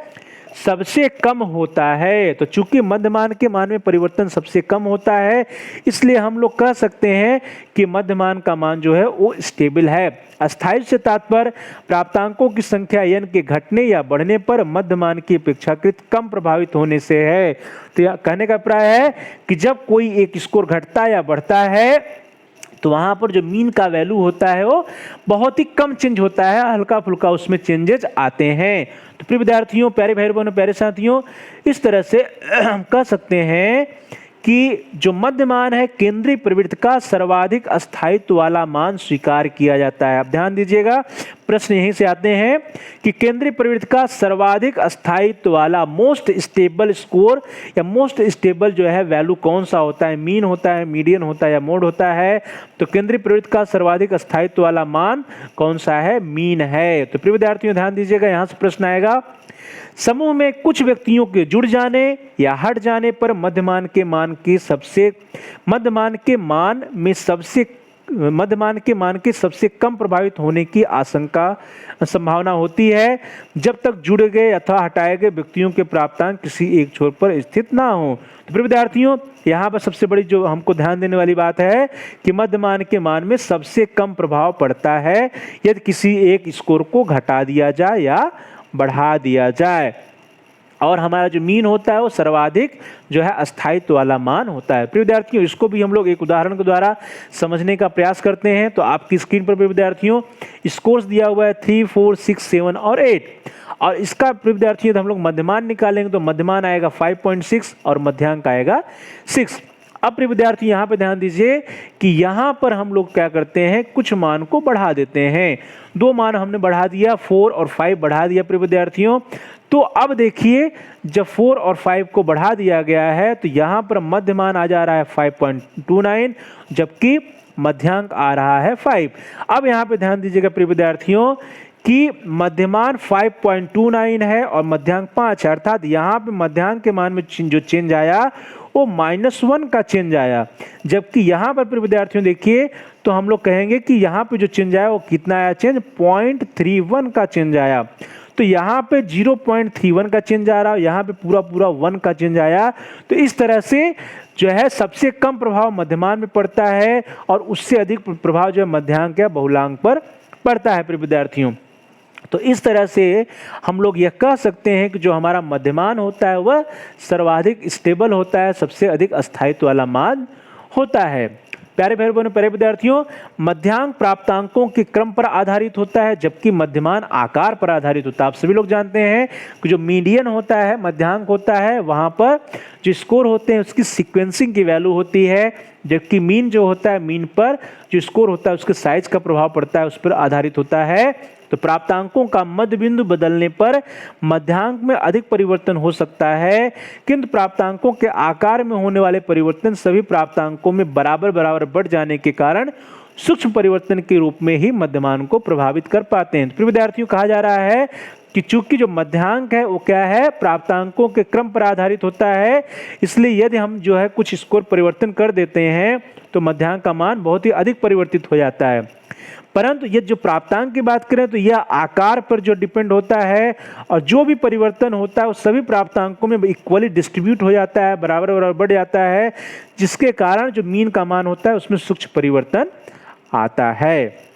सबसे कम होता है। तो चूंकि मध्यमान के मान में परिवर्तन सबसे कम होता है, इसलिए हम लोग कह सकते हैं कि मध्यमान का मान जो है वो स्टेबल है। अस्थायी से तात्पर्य प्राप्तांकों की संख्या n के घटने या बढ़ने पर मध्यमान की अपेक्षाकृत कम प्रभावित होने से है। तो यह कहने का अभिप्राय है कि जब कोई एक स्कोर घटता या बढ़ता है तो वहां पर जो मीन का वैल्यू होता है वो बहुत ही कम चेंज होता है, हल्का फुल्का उसमें चेंजेस आते हैं। तो प्रिय विद्यार्थियों, प्यारे भाई बहनों, प्यारे साथियों, इस तरह से हम कह सकते हैं कि जो मध्यमान है, केंद्रीय प्रवृत्ति का सर्वाधिक अस्थायित्व वाला मान स्वीकार किया जाता है। अब ध्यान दीजिएगा, प्रश्न यहीं से आते हैं कि केंद्रीय प्रवृत्ति का सर्वाधिक अस्थायित्व वाला मोस्ट स्टेबल स्कोर या मोस्ट स्टेबल जो है वैल्यू कौन सा होता है, मीन होता है, मीडियन होता है या मोड होता है। तो केंद्रीय प्रवृत्ति का सर्वाधिक अस्थायित्व वाला मान कौन सा है, मीन है। तो प्रिय विद्यार्थियों ध्यान दीजिएगा, यहां से प्रश्न आएगा, समूह में कुछ व्यक्तियों के जुड़ जाने या हट जाने पर मध्यमान के मान के सबसे कम प्रभावित होने की संभावना होती है जब तक जुड़ गए अथवा हटाए गए व्यक्तियों के प्राप्तांक किसी एक छोर पर स्थित ना हो। तो प्रिय विद्यार्थियों, यहाँ पर सबसे बड़ी जो हमको ध्यान देने वाली बात है कि मध्यमान के मान में सबसे कम प्रभाव पड़ता है यदि किसी एक स्कोर को घटा दिया जाए या बढ़ा दिया जाए, और हमारा जो मीन होता है वो सर्वाधिक जो है अस्थायित्व वाला मान होता है। प्रिय विद्यार्थियों, इसको भी हम लोग एक उदाहरण के द्वारा समझने का प्रयास करते हैं। तो आपकी स्क्रीन पर प्रिय विद्यार्थियों स्कोर्स दिया हुआ है 3, 4, 6, 7 और 8, और इसका प्रिय विद्यार्थियों हम लोग मध्यमान निकालेंगे तो मध्यमान आएगा 5.6 और मध्यांक आएगा 6। अब प्रिय विद्यार्थी यहाँ पे ध्यान दीजिए कि यहाँ पर हम लोग क्या करते हैं, कुछ मान को बढ़ा देते हैं। 2 मान हमने बढ़ा दिया, 4 और 5 बढ़ा दिया प्रिय विद्यार्थियों। तो अब देखिए जब 4 और 5 को बढ़ा दिया गया है तो यहाँ पर मध्य मान आ जा रहा है 5.29, जबकि मध्यांक आ रहा है 5। अब यहाँ पे ध्यान दीजिएगा प्रिय विद्यार्थियों कि मध्यमान 5.29 है और मध्यांक 5 है, अर्थात यहाँ पे मध्यांक के मान में जो चेंज आया वो -1 का चेंज आया। जबकि यहाँ पर प्रिय विद्यार्थियों देखिए तो हम लोग कहेंगे कि यहाँ पे जो चेंज आया वो कितना आया चेंज, 0.31 का चेंज आया। तो यहाँ पे 0.31 का चेंज आ रहा है, यहाँ पे पूरा 1 का चेंज आया। तो इस तरह से जो है सबसे कम प्रभाव मध्यमान में पड़ता है और उससे अधिक प्रभाव जो है मध्यांक या बहुलांक पर पड़ता है प्रिय विद्यार्थियों। तो इस तरह से हम लोग यह कह सकते हैं कि जो हमारा मध्यमान होता है वह सर्वाधिक स्टेबल होता है, सबसे अधिक स्थायित्व वाला मान होता है। प्यारे भाई बहनों, प्यारे विद्यार्थियों, मध्यांक प्राप्तांकों के क्रम पर आधारित होता है जबकि मध्यमान आकार पर आधारित होता है। आप सभी लोग जानते हैं कि जो मीडियन होता है, मध्यांक होता है, वहां पर जो स्कोर होते हैं उसकी सीक्वेंसिंग की वैल्यू होती है, जबकि मीन जो होता है, मीन पर जो स्कोर होता है उसके साइज का प्रभाव पड़ता है, उस पर आधारित होता है। तो प्राप्तांकों का मध्य बिंदु बदलने पर मध्यांक में अधिक परिवर्तन हो सकता है, किंतु प्राप्तांकों के आकार में होने वाले परिवर्तन सभी प्राप्तांकों में बराबर बराबर बढ़ जाने के कारण सूक्ष्म परिवर्तन के रूप में ही मध्यमान को प्रभावित कर पाते हैं। तो विद्यार्थियों कहा जा रहा है कि चूंकि जो मध्यांक है वो क्या है, प्राप्तांकों के क्रम पर आधारित होता है, इसलिए यदि हम जो है कुछ स्कोर परिवर्तन कर देते हैं तो मध्यांक का मान बहुत ही अधिक परिवर्तित हो जाता है। परंतु ये जो प्राप्तांक की बात करें तो यह आकार पर जो डिपेंड होता है और जो भी परिवर्तन होता है वो सभी प्राप्तांकों में इक्वली डिस्ट्रीब्यूट हो जाता है, बराबर बराबर बढ़ जाता है, जिसके कारण जो मीन का मान होता है उसमें सूक्ष्म परिवर्तन आता है।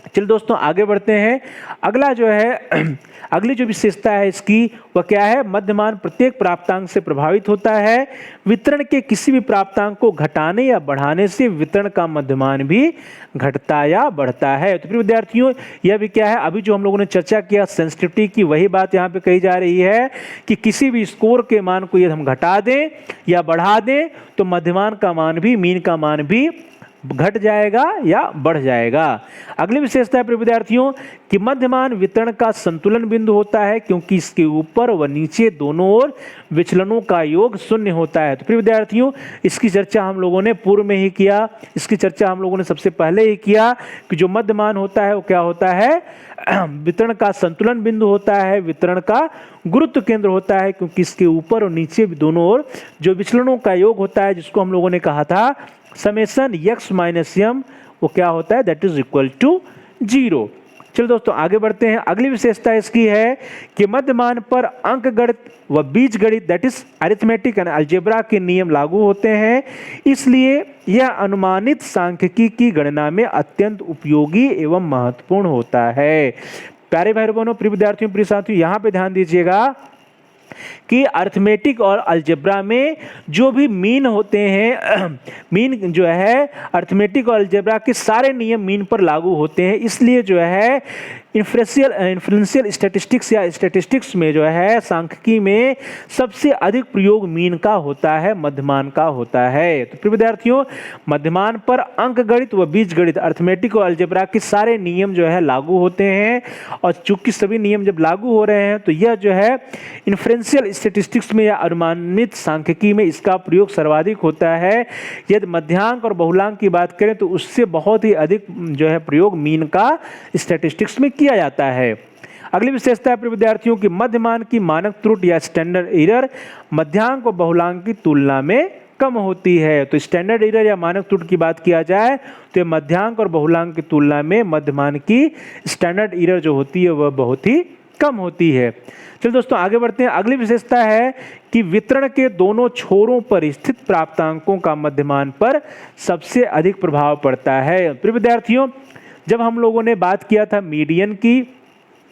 चलिए दोस्तों आगे बढ़ते हैं। अगला जो है अगली जो विशेषता है इसकी वह क्या है, मध्यमान प्रत्येक प्राप्तांक से प्रभावित होता है। वितरण के किसी भी प्राप्तांक को घटाने या बढ़ाने से वितरण का मध्यमान भी घटता या बढ़ता है। तो फिर विद्यार्थियों यह भी क्या है, अभी जो हम लोगों ने चर्चा किया सेंसिटिविटी की, वही बात यहाँ पे कही जा रही है कि किसी भी स्कोर के मान को यदि हम घटा दें या बढ़ा दें तो मध्यमान का मान भी, मीन का मान भी घट जाएगा या बढ़ जाएगा। अगली विशेषता है प्रिय विद्यार्थियों कि मध्यमान वितरण का संतुलन बिंदु होता है क्योंकि इसके ऊपर व नीचे दोनों ओर विचलनों का योग शून्य होता है। तो प्रिय विद्यार्थियों इसकी चर्चा हम लोगों ने पूर्व में ही किया, इसकी चर्चा हम लोगों ने सबसे पहले ही किया कि जो मध्यमान होता है वो क्या होता है, वितरण का संतुलन बिंदु होता है, वितरण का गुरुत्व केंद्र होता है क्योंकि इसके ऊपर और नीचे दोनों ओर जो विचलनों का योग होता है, जिसको हम लोगों ने कहा था समेशन x माइनस m, वो क्या होता है, दैट इज इक्वल टू 0। चलो दोस्तों आगे बढ़ते हैं। अगली विशेषता इसकी है कि मध्यमान पर अंकगणित व बीजगणित that is arithmetic and algebra के नियम लागू होते हैं, इसलिए यह अनुमानित सांख्यिकी की गणना में अत्यंत उपयोगी एवं महत्वपूर्ण होता है। प्यारे भाई बहनों, प्रिय विद्यार्थियों, प्रिय साथियों, यहाँ पे ध्यान दीजिएगा कि अरिथमेटिक और अलजेब्रा में जो भी मीन होते हैं, मीन जो है अरिथमेटिक और अलजेब्रा के सारे नियम मीन पर लागू होते हैं, इसलिए जो है इन्फ्रेंशियल स्टैटिस्टिक्स या स्टैटिस्टिक्स में जो है सांख्यिकी में सबसे अधिक प्रयोग मीन का होता है, मध्यमान का होता है। तो प्रिय विद्यार्थियों मध्यमान पर अंकगणित व बीजगणित अरिथमेटिक और अलजेब्रा के सारे नियम जो है लागू होते हैं, और चूंकि सभी नियम जब लागू हो रहे हैं तो यह जो है इन्फ्रेंशियल स्टैटिस्टिक्स में या अनुमानित सांख्यिकी में इसका प्रयोग सर्वाधिक होता है। यदि मध्यांक और बहुलांक की बात करें तो उससे बहुत ही अधिक जो है प्रयोग मीन का स्टैटिस्टिक्स में किया जाता है। अगली विशेषता है प्रिय विद्यार्थियों की मध्यमान की मानक त्रुटि या स्टैंडर्ड एरर मध्यांक और बहुलांक की तुलना में कम होती है। तो स्टैंडर्ड एरर या मानक त्रुटि की बात किया जाए तो मध्यांक और बहुलांक की तुलना में मध्यमान की स्टैंडर्ड एरर जो होती है वह बहुत ही कम होती है। चलिए दोस्तों आगे बढ़ते हैं। अगली विशेषता है कि वितरण के दोनों छोरों पर स्थित प्राप्तांकों का मध्यमान पर सबसे अधिक प्रभाव पड़ता है। प्रिय विद्यार्थियों जब हम लोगों ने बात किया था मीडियन की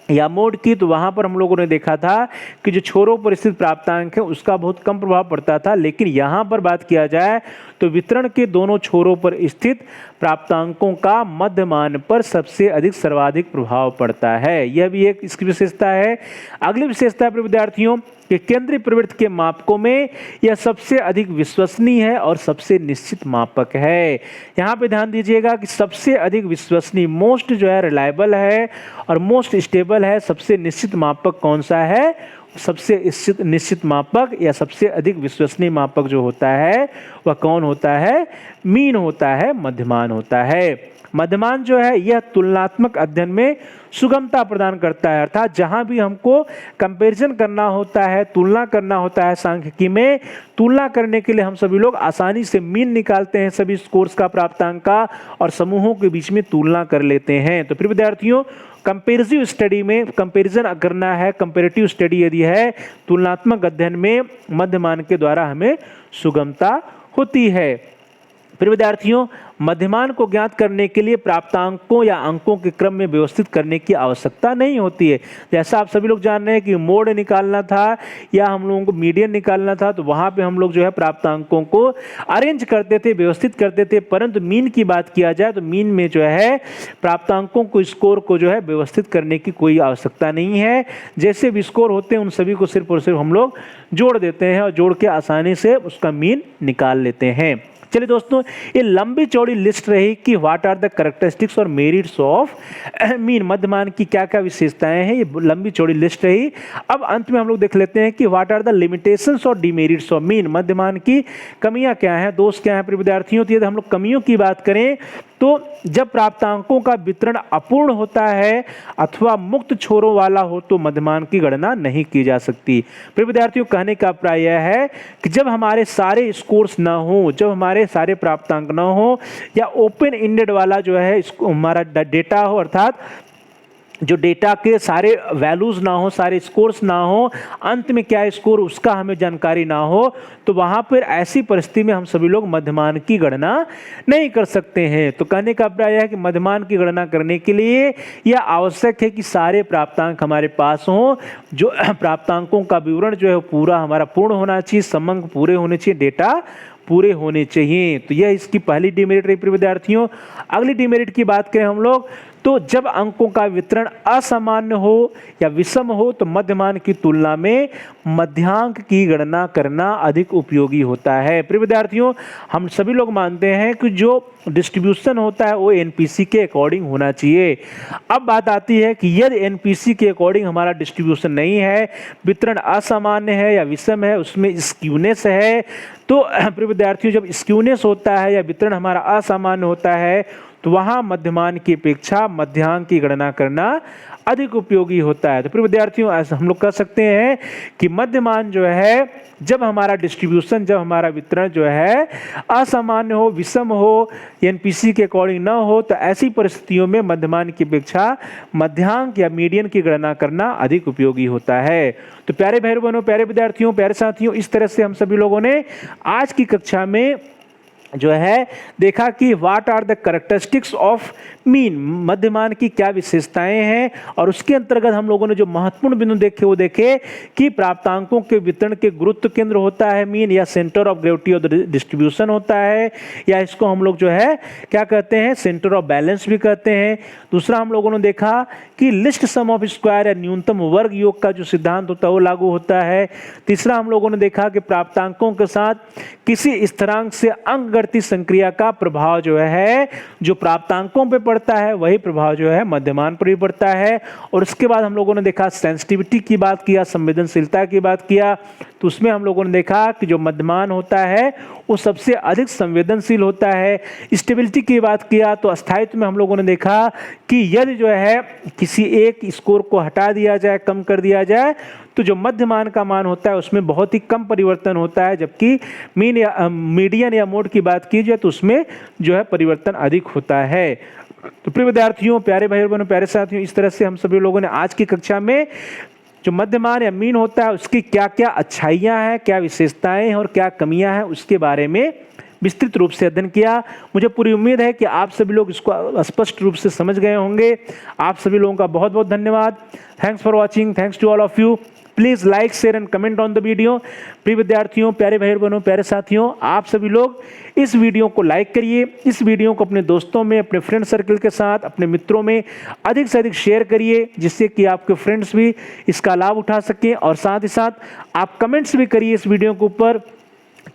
या मोड की, तो वहां पर हम लोगों ने देखा था कि जो छोरों पर स्थित प्राप्तांक है उसका बहुत कम प्रभाव पड़ता था, लेकिन यहां पर बात किया जाए तो वितरण के दोनों छोरों पर स्थित प्राप्तांकों का मध्यमान पर सबसे अधिक सर्वाधिक प्रभाव पड़ता है। यह भी एक इसकी विशेषता है। अगली विशेषता है विद्यार्थियों कि केंद्रीय प्रवृत्ति के मापकों में यह सबसे अधिक विश्वसनीय है और सबसे निश्चित मापक है। यहाँ पे ध्यान दीजिएगा कि सबसे अधिक विश्वसनीय, मोस्ट जो है रिलायबल है और मोस्ट स्टेबल है। सबसे निश्चित मापक कौन सा है? सबसे निश्चित मापक या सबसे अधिक विश्वसनीय मापक जो होता है वह कौन होता है? मीन होता है, मध्यमान होता है। मध्यमान जो है यह तुलनात्मक अध्ययन में सुगमता प्रदान करता है, अर्थात जहां भी हमको कंपैरिजन करना होता है, तुलना करना होता है, सांख्यिकी में तुलना करने के लिए हम सभी लोग आसानी से मीन निकालते हैं सभी स्कोर्स का, प्राप्तांक का, और समूहों के बीच में तुलना कर लेते हैं। तो फिर विद्यार्थियों कंपैरिजिव स्टडी में कंपैरिजन करना है, कंपैरेटिव स्टडी यदि है, तुलनात्मक अध्ययन में मध्यमान के द्वारा हमें सुगमता होती है। फिर विद्यार्थियों मध्यमान को ज्ञात करने के लिए प्राप्तांकों या अंकों के क्रम में व्यवस्थित करने की आवश्यकता नहीं होती है। जैसा आप सभी लोग जान रहे हैं कि मोड निकालना था या हम लोगों को मीडियन निकालना था, तो वहाँ पे हम लोग जो है प्राप्तांकों को अरेंज करते थे, व्यवस्थित करते थे। परंतु मीन की बात किया जाए तो मीन में जो है प्राप्तांकों को, स्कोर को जो है व्यवस्थित करने की कोई आवश्यकता नहीं है। जैसे भी स्कोर होते हैं उन सभी को सिर्फ और सिर्फ हम लोग जोड़ देते हैं और जोड़ के आसानी से उसका मीन निकाल लेते हैं। चलिए दोस्तों, ये लंबी चौड़ी लिस्ट रही कि व्हाट आर द कैरेक्टरिस्टिक्स और मेरिट्स ऑफ मीन, मध्यमान की क्या क्या विशेषताएं हैं, ये लंबी चौड़ी लिस्ट रही। अब अंत में हम लोग देख लेते हैं कि व्हाट आर द लिमिटेशंस और डिमेरिट्स ऑफ मीन, मध्यमान की कमियां क्या हैं, दोष क्या हैं विद्यार्थियों। तो यदि हम लोग कमियों की बात करें तो जब प्राप्तांकों का वितरण अपूर्ण होता है अथवा मुक्त छोरों वाला हो तो मध्यमान की गणना नहीं की जा सकती। फिर विद्यार्थियों कहने का अभिप्राय यह है कि जब हमारे सारे स्कोर्स ना हो, जब हमारे सारे प्राप्तांक ना हो, या ओपन एंडेड वाला जो है हमारा डेटा हो, अर्थात जो डेटा के सारे वैल्यूज ना हो, सारे स्कोर्स ना हो, अंत में क्या स्कोर उसका हमें जानकारी ना हो, तो वहां पर ऐसी परिस्थिति में हम सभी लोग मध्यमान की गणना नहीं कर सकते हैं। तो कहने का अभिप्राय है कि मध्यमान की गणना करने के लिए यह आवश्यक है कि सारे प्राप्तांक हमारे पास हों, जो प्राप्तांकों का विवरण जो है पूरा हमारा पूर्ण होना चाहिए, समंक पूरे होने चाहिए, डेटा पूरे होने चाहिए। तो यह इसकी पहली डिमेरिट रही विद्यार्थियों। अगली डिमेरिट की बात करें हम लोग तो जब अंकों का वितरण असामान्य हो या विषम हो तो मध्यमान की तुलना में मध्यांक की गणना करना अधिक उपयोगी होता है। प्रिय विद्यार्थियों, हम सभी लोग मानते हैं कि जो डिस्ट्रीब्यूशन होता है वो एनपीसी के अकॉर्डिंग होना चाहिए। अब बात आती है कि यदि एनपीसी के अकॉर्डिंग हमारा डिस्ट्रीब्यूशन नहीं है, वितरण असामान्य है या विषम है, उसमें स्क्यूनेस है, तो प्रिय विद्यार्थियों जब स्क्यूनेस होता है या वितरण हमारा असामान्य होता है तो वहां मध्यमान की अपेक्षा मध्यांक की गणना करना अधिक उपयोगी होता है। तो फिर विद्यार्थियों ऐसा हम लोग कह सकते हैं कि मध्यमान जो है, जब हमारा डिस्ट्रीब्यूशन, जब हमारा वितरण जो है असामान्य हो, विषम हो, एनपीसी के अकॉर्डिंग ना हो, तो ऐसी परिस्थितियों में मध्यमान की अपेक्षा मध्यांक या मीडियन की गणना करना अधिक उपयोगी होता है। तो प्यारे भाई बहनों, प्यारे विद्यार्थियों, प्यारे साथियों, इस तरह से हम सभी लोगों ने आज की कक्षा में जो है देखा कि what are the characteristics of mean, मध्यमान की क्या विशेषताएं हैं, और उसके अंतर्गत हम लोगों ने जो महत्वपूर्ण बिंदु देखे वो देखे कि प्राप्तांकों के वितरण के गुरुत्व केंद्र होता है मीन, या centre of gravity of the distribution होता है, या इसको हम लोग जो है क्या कहते हैं, सेंटर ऑफ बैलेंस भी कहते हैं। दूसरा हम लोगों ने देखा कि लिस्ट सम ऑफ स्क्वायर या न्यूनतम वर्ग योग का जो सिद्धांत होता है वो लागू होता है। तीसरा हम लोगों ने देखा कि प्राप्तांकों के साथ किसी स्थिरांक से अंकगणितीय संक्रिया का प्रभाव जो है, जो प्राप्तांकों पे पड़ता है वही प्रभाव जो है मध्यमान पर भी पड़ता है। और उसके बाद हम लोगों ने देखा सेंसिटिविटी की बात किया, संवेदनशीलता की बात किया, तो उसमें हम लोगों ने देखा कि जो मध्यमान होता है वो सबसे अधिक संवेदनशील होता है। स्टेबिलिटी की बात किया तो स्थायित्व में हम लोगों ने देखा कि यदि जो है किसी एक स्कोर को हटा दिया जाए, कम कर दिया जाए, तो जो मध्यमान का मान होता है उसमें बहुत ही कम परिवर्तन होता है, जबकि मीन या मीडियन या मोड की बात की जाए तो उसमें जो है परिवर्तन अधिक होता है। तो प्रिय विद्यार्थियों, प्यारे भाई बहनों, प्यारे साथियों, इस तरह से हम सभी लोगों ने आज की कक्षा में जो मध्यमान या मीन होता है उसकी क्या क्या अच्छाइयाँ हैं, क्या विशेषताएं हैं और क्या कमियां हैं, उसके बारे में विस्तृत रूप से अध्ययन किया। मुझे पूरी उम्मीद है कि आप सभी लोग इसको स्पष्ट रूप से समझ गए होंगे। आप सभी लोगों का बहुत बहुत धन्यवाद। Thanks for watching, thanks to all of you. Please like share and comment on the video. प्रिय विद्यार्थियों, प्यारे भाई बहनों, प्यारे साथियों, आप सभी लोग इस वीडियो को लाइक करिए, इस वीडियो को अपने दोस्तों में, अपने फ्रेंड सर्कल के साथ, अपने मित्रों में अधिक से अधिक शेयर करिए, जिससे कि आपके फ्रेंड्स भी इसका लाभ उठा सकें। और साथ ही साथ आप कमेंट्स भी करिए इस वीडियो के ऊपर।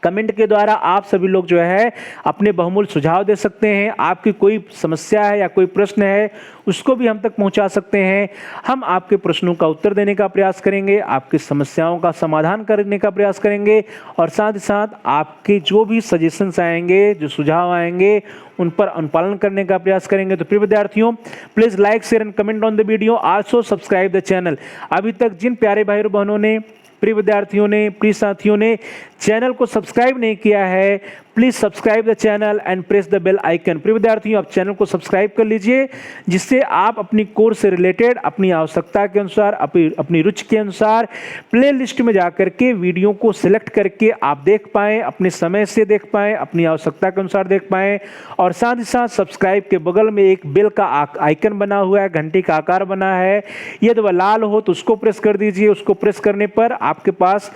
कमेंट के द्वारा आप सभी लोग जो है अपने बहुमूल्य सुझाव दे सकते हैं। आपकी कोई समस्या है या कोई प्रश्न है उसको भी हम तक पहुंचा सकते हैं। हम आपके प्रश्नों का उत्तर देने का प्रयास करेंगे, आपकी समस्याओं का समाधान करने का प्रयास करेंगे और साथ ही साथ आपके जो भी सजेशंस आएंगे, जो सुझाव आएंगे, उन पर अनुपालन करने का प्रयास करेंगे। तो प्रिय विद्यार्थियों, please like share and comment on the video, also subscribe the channel. अभी तक जिन प्यारे भाई बहनों ने, प्रिय विद्यार्थियों ने, प्रिय साथियों ने चैनल को सब्सक्राइब नहीं किया है, please subscribe the channel and press the bell icon. प्रिय विद्यार्थियों, आप चैनल को सब्सक्राइब कर लीजिए, जिससे आप अपनी कोर्स से रिलेटेड अपनी आवश्यकता के अनुसार, अपनी रुचि के अनुसार प्ले लिस्ट में जाकर के वीडियो को सिलेक्ट करके आप देख पाएं, अपने समय से देख पाएं, अपनी आवश्यकता के अनुसार देख पाएं। और साथ ही साथ सब्सक्राइब के बगल में एक बेल का आइकन बना हुआ है, घंटी का आकार बना है, यदि वह लाल हो तो उसको प्रेस कर दीजिए। उसको प्रेस करने पर आपके पास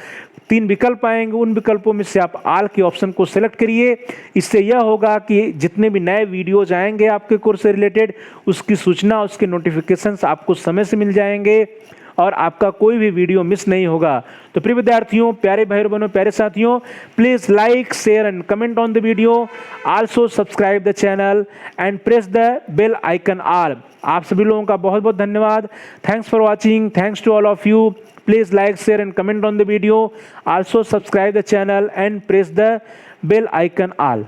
3 विकल्प आएंगे, उन विकल्पों में से आप ऑल के ऑप्शन को सिलेक्ट करिए। इससे यह होगा कि जितने भी नए वीडियोज आएंगे आपके कोर्स से रिलेटेड, उसकी सूचना, उसके नोटिफिकेशंस आपको समय से मिल जाएंगे और आपका कोई भी वीडियो मिस नहीं होगा। तो प्रिय विद्यार्थियों, प्यारे भाई बहनों, प्यारे साथियों, please like share and comment on the video, also subscribe the channel and press the bell icon all. आप सभी लोगों का बहुत बहुत धन्यवाद। Thanks for watching, thanks to all of you. Please like, share and comment on the video. Also subscribe the channel and press the bell icon all.